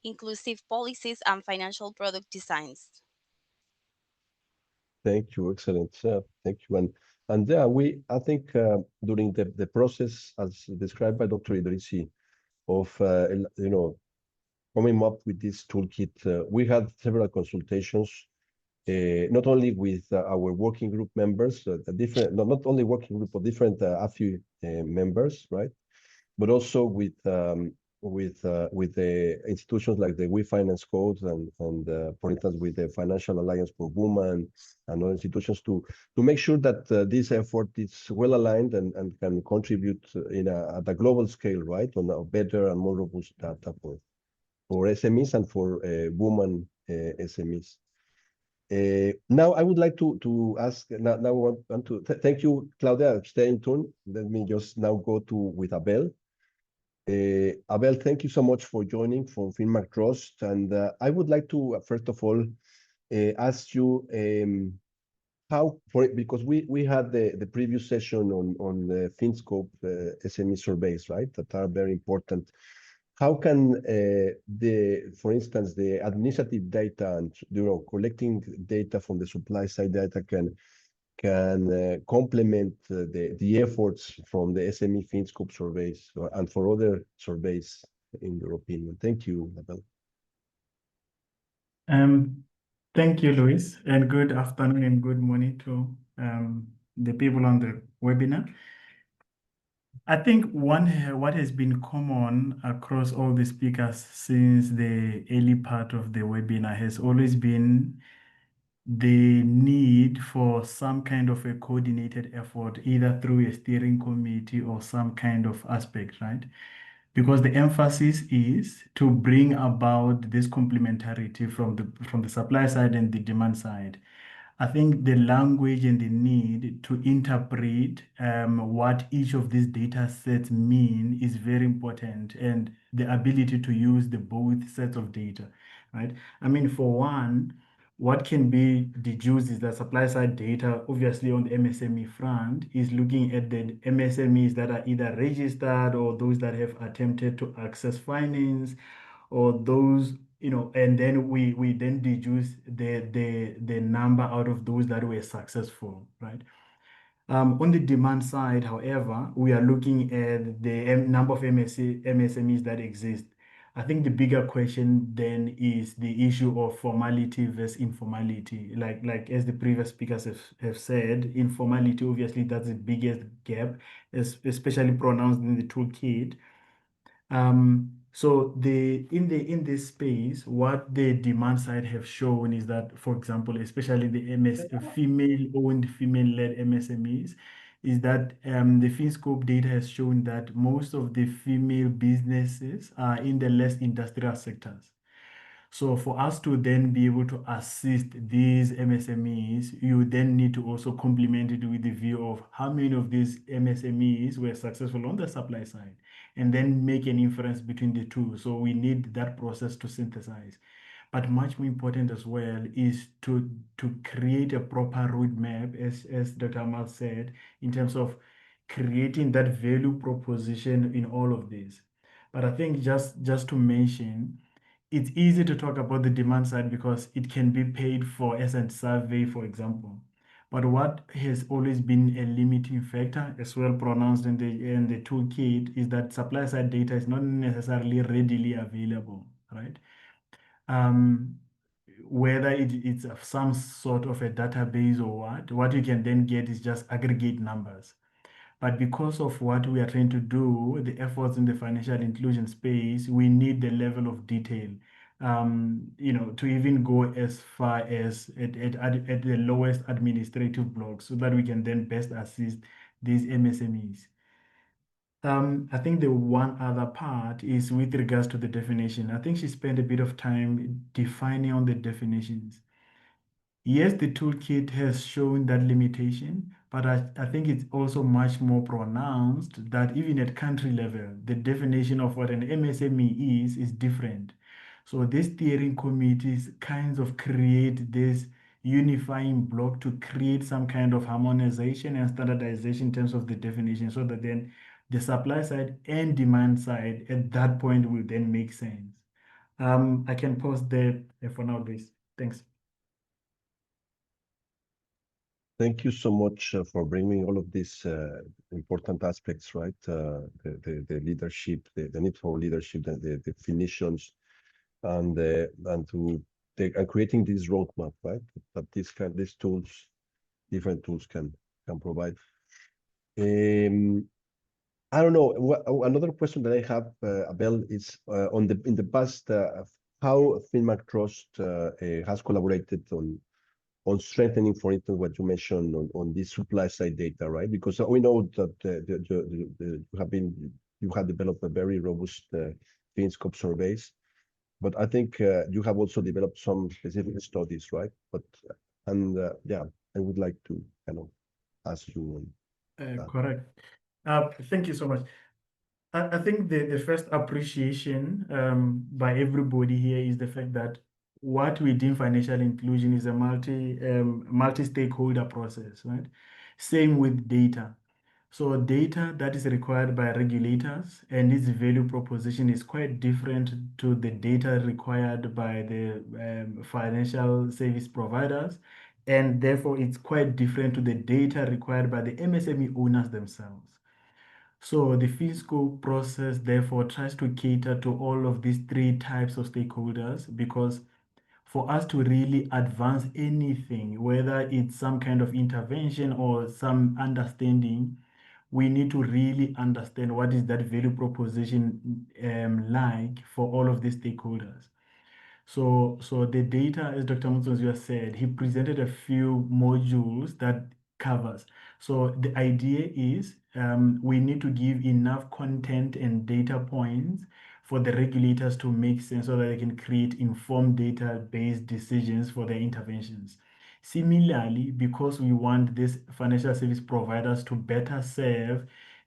inclusive policies and financial product designs. Thank you. Excellent. Thank you. And I think during the process, as described by Dr. Idrissi, of coming up with this toolkit, we had several consultations, not only with our working group members, not only working group of different AFI members, right, but also with the institutions like the We Finance Code and for instance with the Financial Alliance for Women and other institutions to make sure that this effort is well aligned and can contribute at a global scale, right, on a better and more robust data for SMEs and for women SMEs. Now I would like to ask. Now I want to thank you, Claudia. Stay in tune. Let me just now go with Abel. Abel, thank you so much for joining from FinMark Trust, and I would like to first of all ask you because we had the previous session on the FinScope SME surveys, right, that are very important. How can for instance, the administrative data and collecting data from the supply side data can complement the efforts from the SME FinScope surveys and for other surveys, in your opinion? Thank you, Abel. Thank you, Luis, and good afternoon and good morning to the people on the webinar. I think what has been common across all the speakers since the early part of the webinar has always been the need for some kind of a coordinated effort, either through a steering committee or some kind of aspect, right? Because the emphasis is to bring about this complementarity from the supply side and the demand side. I think the language and the need to interpret what each of these data sets mean is very important, and the ability to use the both sets of data, right? I mean, for one, what can be deduced is that supply side data, obviously on the MSME front, is looking at the MSMEs that are either registered or those that have attempted to access finance, or those, and then we then deduce the number out of those that were successful, right? On the demand side, however, we are looking at the number of MSMEs that exist. I think the bigger question then is the issue of formality versus informality. Like as the previous speakers have said, informality, obviously, that's the biggest gap, especially pronounced in the toolkit. So in this space, what the demand side have shown is that, for example, especially the female-owned, female-led MSMEs, is that the FinScope data has shown that most of the female businesses are in the less industrial sectors. So for us to then be able to assist these MSMEs, you then need to also complement it with the view of how many of these MSMEs were successful on the supply side, and then make an inference between the two. So we need that process to synthesize. But much more important as well is to create a proper roadmap, as Dr. Amal said, in terms of creating that value proposition in all of this. But I think just to mention, it's easy to talk about the demand side because it can be paid for as a survey, for example. But what has always been a limiting factor, as well pronounced in the toolkit, is that supply side data is not necessarily readily available, right? Whether it's some sort of a database or what you can then get is just aggregate numbers. But because of what we are trying to do, the efforts in the financial inclusion space, we need the level of detail, to even go as far as at the lowest administrative block, so that we can then best assist these MSMEs. I think the one other part is with regards to the definition. I think she spent a bit of time defining on the definitions. Yes, the toolkit has shown that limitation, but I think it's also much more pronounced that even at country level, the definition of what an MSME is different. So these steering committees kinds of create this unifying block to create some kind of harmonization and standardization in terms of the definition, so that then the supply side and demand side at that point will then make sense. I can pause there for now, please. Thanks. Thank you so much for bringing all of these important aspects, right? The leadership, the need for leadership, the definitions, and creating this roadmap, right? That these tools, different tools can provide. I don't know. Another question that I have, Abel, is in the past, how FinMark Trust has collaborated on strengthening, for instance, what you mentioned on this supply side data, right? Because we know that you have developed a very robust FinScope surveys, but I think you have also developed some specific studies, right? Yeah, I would like to kind of ask you on Correct. Thank you so much. I think the first appreciation by everybody here is the fact that what we deem financial inclusion is a multi-stakeholder process, right? Same with data. So data that is required by regulators and its value proposition is quite different to the data required by the financial service providers. And therefore, it's quite different to the data required by the MSME owners themselves. So the FinScope process therefore tries to cater to all of these three types of stakeholders, because for us to really advance anything, whether it's some kind of intervention or some understanding, we need to really understand what is that value proposition like for all of these stakeholders. So the data, as Dr. Mutsonzia said, he presented a few modules that covers. So the idea is we need to give enough content and data points for the regulators to make sense so that they can create informed data-based decisions for their interventions. Similarly, because we want these financial service providers to better serve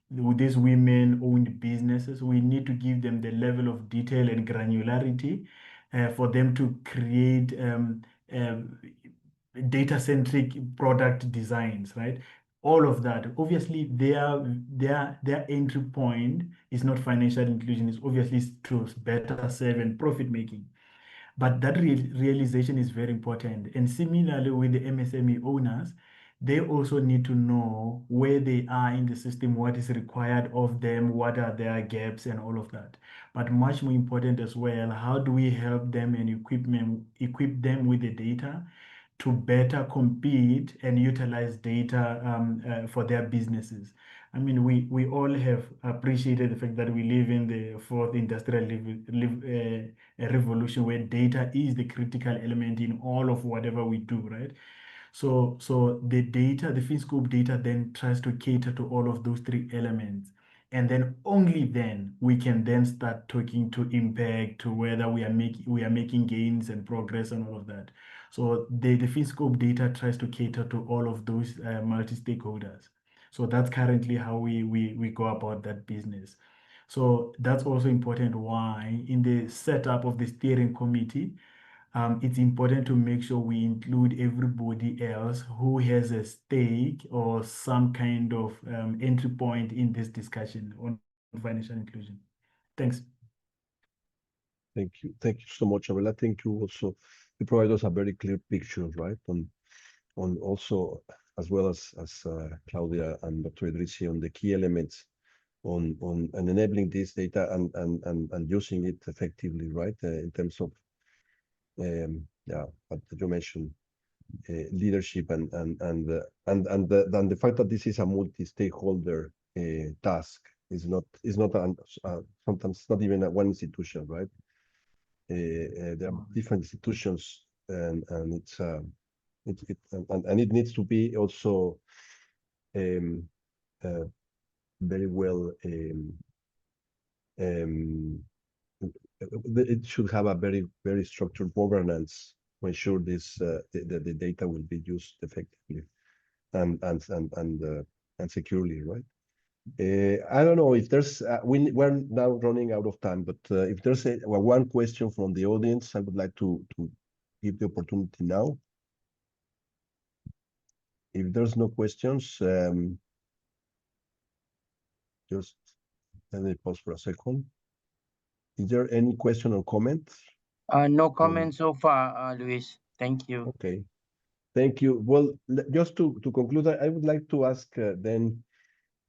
these women-owned businesses, we need to give them the level of detail and granularity for them to create data-centric product designs, right? All of that. Obviously, their entry point is not financial inclusion, it's obviously to better serve and profit making. But that realization is very important. And similarly with the MSME owners, they also need to know where they are in the system, what is required of them, what are their gaps and all of that. But much more important as well, how do we help them and equip them with the data to better compete and utilize data for their businesses. I mean, we all have appreciated the fact that we live in the fourth industrial revolution, where data is the critical element in all of whatever we do, right? So the data, the FinScope data then tries to cater to all of those three elements. And then only then we can then start talking to impact, to whether we are making gains and progress and all of that. So the FinScope data tries to cater to all of those multi-stakeholders. So that's currently how we go about that business. So that's also important why in the setup of the steering committee, it's important to make sure we include everybody else who has a stake or some kind of entry point in this discussion on financial inclusion. Thanks. Thank you. Thank you so much, Abel. I think you also provide us a very clear picture, right? On also, as well as Claudia and Dr. Idrissi, on the key elements on enabling this data and using it effectively, right? In terms of what you mentioned, leadership and the fact that this is a multi-stakeholder task is not sometimes not even one institution, right? There are different institutions, and it needs to be also very well. It should have a very structured governance to ensure this the data will be used effectively and securely, right? I don't know if there's we're now running out of time, but if there's one question from the audience, I would like to give the opportunity now. If there's no questions, just let me pause for a second. Is there any question or comment? No comment so far, Luis. Thank you. Okay, thank you. Well, just to conclude, I would like to ask then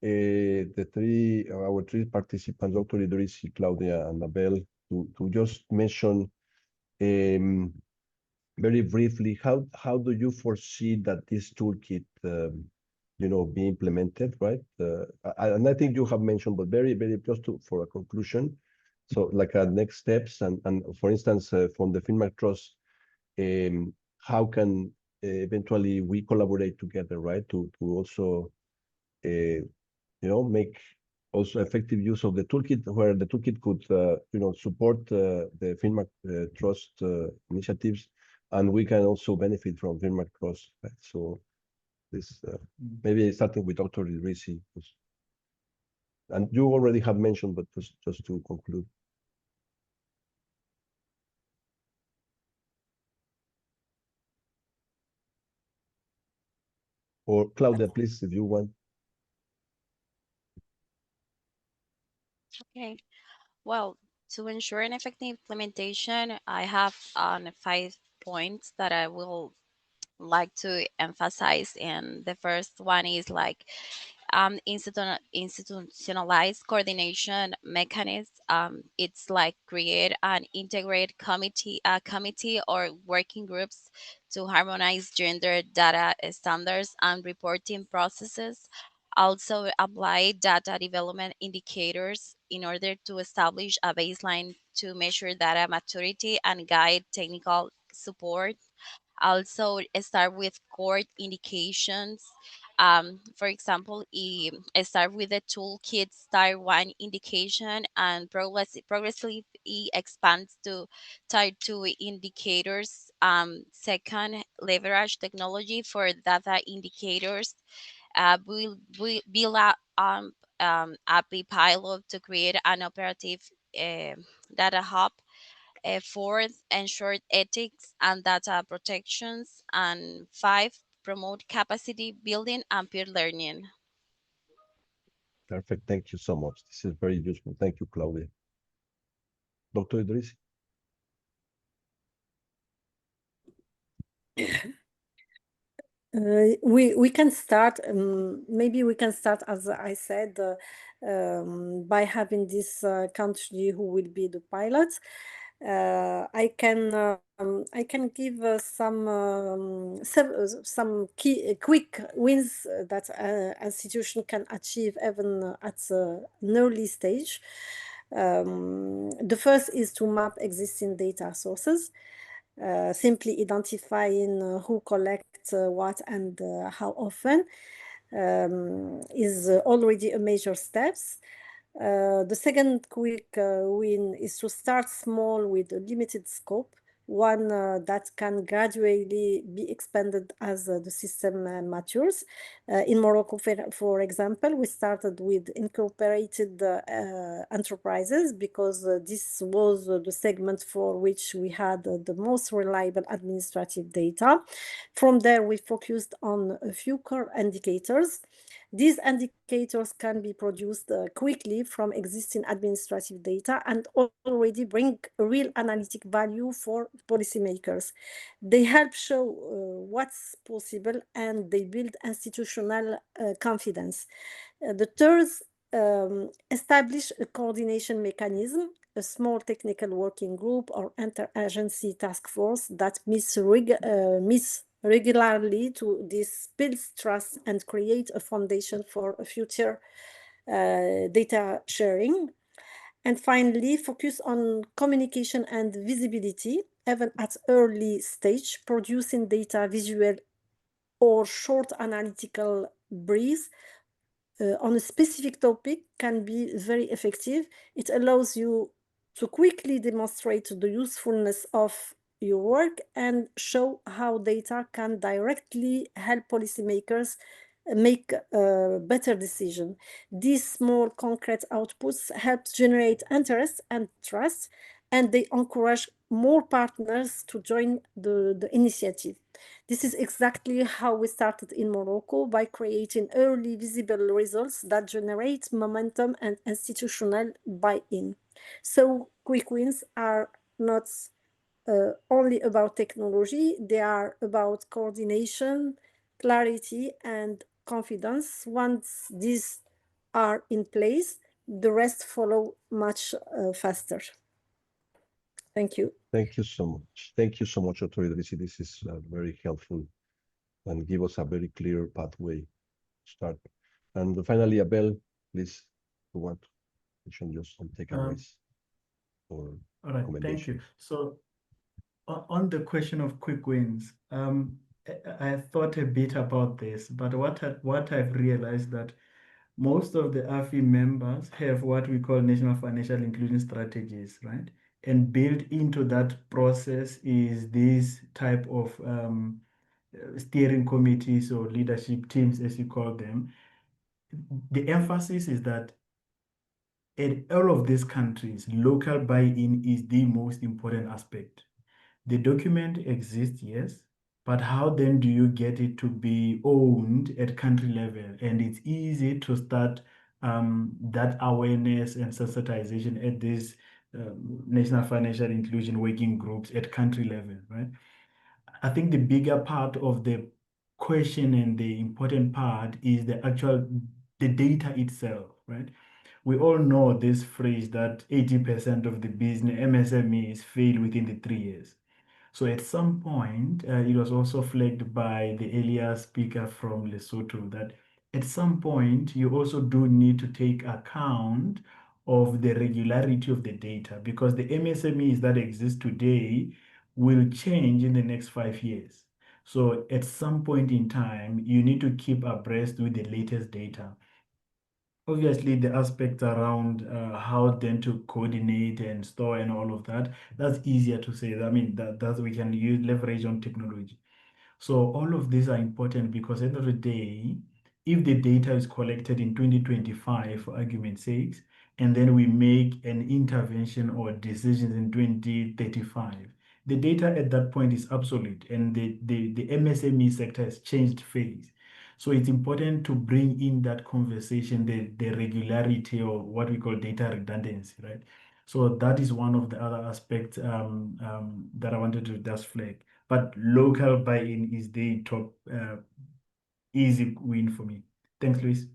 our three participants, Dr. Idrissi, Claudia, and Abel, to just mention very briefly how do you foresee that this toolkit be implemented, right? And I think you have mentioned, but very, very close to for a conclusion. So like next steps and for instance, from the FinMark Trust, how can eventually we collaborate together, right? To also, make also effective use of the toolkit, where the toolkit could, support the FinMark Trust initiatives, and we can also benefit from FinMark Trust, right? So this maybe starting with Dr. Idrissi, and you already have mentioned, but just to conclude. Or Claudia, please, if you want. Okay. Well, to ensure an effective implementation, I have 5 points that I will like to emphasize. And the first one is like institutionalized coordination mechanism. It's like create an integrated committee or working groups to harmonize gender data standards and reporting processes. Also apply data development indicators in order to establish a baseline to measure data maturity and guide technical support. Also start with core indications. For example, start with the toolkit start one indication and progressively expands to type 2 indicators. Second, leverage technology for data indicators. We'll build API pilot to create an operative data hub. Fourth, ensure ethics and data protections. And 5, promote capacity building and peer learning. Perfect. Thank you so much. This is very useful. Thank you, Claudia. Dr. Idrissi. We can start, maybe we can start, as I said, by having this country who will be the pilot. I can give some key quick wins that institution can achieve even at an early stage. The first is to map existing data sources. Simply identifying who collects what and how often is already a major steps. The second quick win is to start small with a limited scope, one that can gradually be expanded as the system matures. In Morocco, for example, we started with incorporated enterprises because this was the segment for which we had the most reliable administrative data. From there, we focused on a few core indicators. These indicators can be produced quickly from existing administrative data and already bring real analytic value for policymakers. They help show what's possible and they build institutional confidence. The third, establish a coordination mechanism, a small technical working group or interagency task force that meets regularly to this builds trust and create a foundation for a future data sharing. And finally, focus on communication and visibility, even at early stage, producing data visual or short analytical briefs on a specific topic can be very effective. It allows you to quickly demonstrate the usefulness of your work and show how data can directly help policymakers make a better decision. These small concrete outputs help generate interest and trust, and they encourage more partners to join the initiative. This is exactly how we started in Morocco, by creating early visible results that generate momentum and institutional buy-in. So quick wins are not only about technology, they are about coordination, clarity, and confidence. Once these are in place, the rest follow much faster. Thank you. Thank you so much. Thank you so much, Dr. Idrissi. This is very helpful and give us a very clear pathway. start. And finally, Abel, please, you want to mention just some takeaways or all right, thank you. So on the question of quick wins, I thought a bit about this, but what I've realized that most of the AFI members have what we call national financial inclusion strategies, right? And built into that process is this type of steering committees or leadership teams, as you call them. The emphasis is that in all of these countries, local buy-in is the most important aspect. The document exists, yes, but how then do you get it to be owned at country level? And it's easy to start that awareness and sensitization at these national financial inclusion working groups at country level, right? I think the bigger part of the question and the important part is the data itself, right? We all know this phrase that 80% of the business MSMEs fail within the 3 years. So at some point, it was also flagged by the earlier speaker from Lesotho that at some point, you also do need to take account of the regularity of the data because the MSMEs that exist today will change in the next 5 years. So at some point in time, you need to keep abreast with the latest data. Obviously, the aspects around how then to coordinate and store and all of that, that's easier to say. I mean, that we can use leverage on technology. So all of these are important because at the end of the day, if the data is collected in 2025, for argument's sake, and then we make an intervention or decisions in 2035, the data at that point is obsolete and the MSME sector has changed phase. So it's important to bring in that conversation, the regularity or what we call data redundancy, right? So that is one of the other aspects that I wanted to just flag. But local buy-in is the top easy win for me. Thanks, Luis.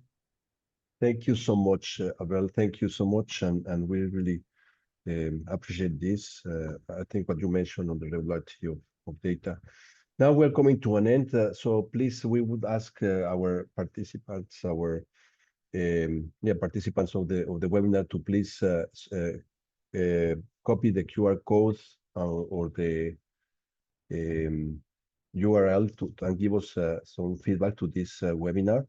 Thank you so much, Abel. Thank you so much, and we really appreciate this. I think what you mentioned on the regularity of data. Now we're coming to an end, so please, we would ask our participants, participants of the webinar to please copy the QR code or the URL and give us some feedback to this webinar.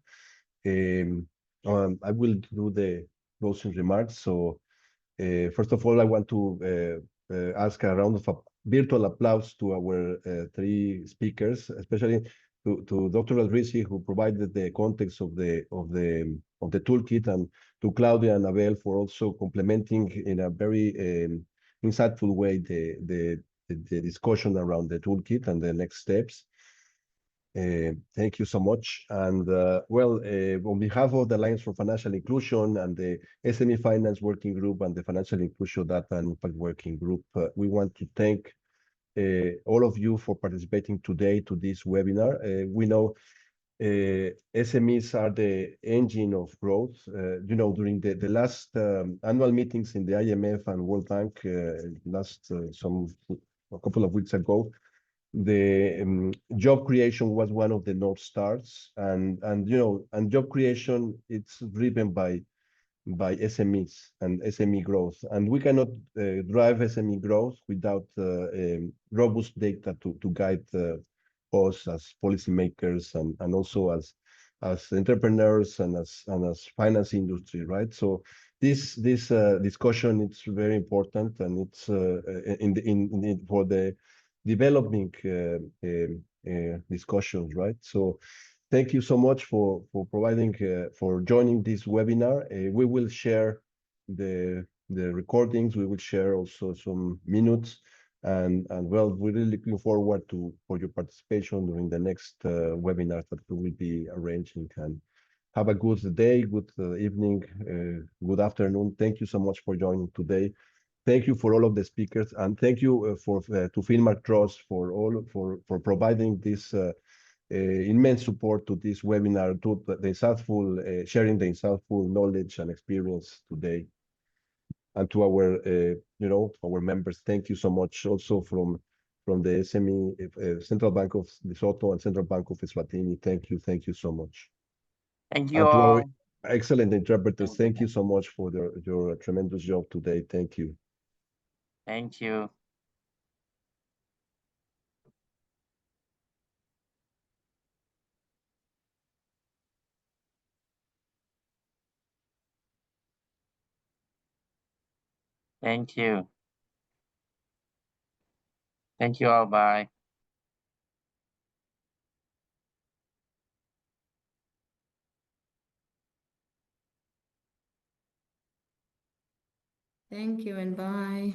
I will do the closing remarks. So first of all, I want to ask a round of virtual applause to our 3 speakers, especially to Dr. Aldrisi, who provided the context of the toolkit, and to Claudia and Abel for also complementing in a very insightful way the discussion around the toolkit and the next steps. Thank you so much. And on behalf of the Alliance for Financial Inclusion and the SME Finance Working Group and the Financial Inclusion Data and Impact Working Group, we want to thank all of you for participating today to this webinar. We know SMEs are the engine of growth. During the last annual meetings in the IMF and World Bank a couple of weeks ago, the job creation was one of the North Stars, and job creation, it's driven by SMEs and SME growth, and we cannot drive SME growth without robust data to guide us as policymakers and also as entrepreneurs and as finance industry, right? So this discussion, it's very important, and it's for the developing discussions, right? So thank you so much for joining this webinar. We will share the recordings. We will share also some minutes, and we're really looking forward for your participation during the next webinars that we will be arranging. And have a good day, good evening, good afternoon. Thank you so much for joining today. Thank you for all of the speakers, and thank you to FinMark Trust for providing this immense support to this webinar, to the insightful sharing the insightful knowledge and experience today, and to our members. Thank you so much. Also from the SME Central Bank of Lesotho and Central Bank of Eswatini. Thank you so much. Thank you And to our all. excellent interpreters, thank you so much for your tremendous job today. Thank you. Thank you. Thank you. Thank you all. Bye. Thank you and bye.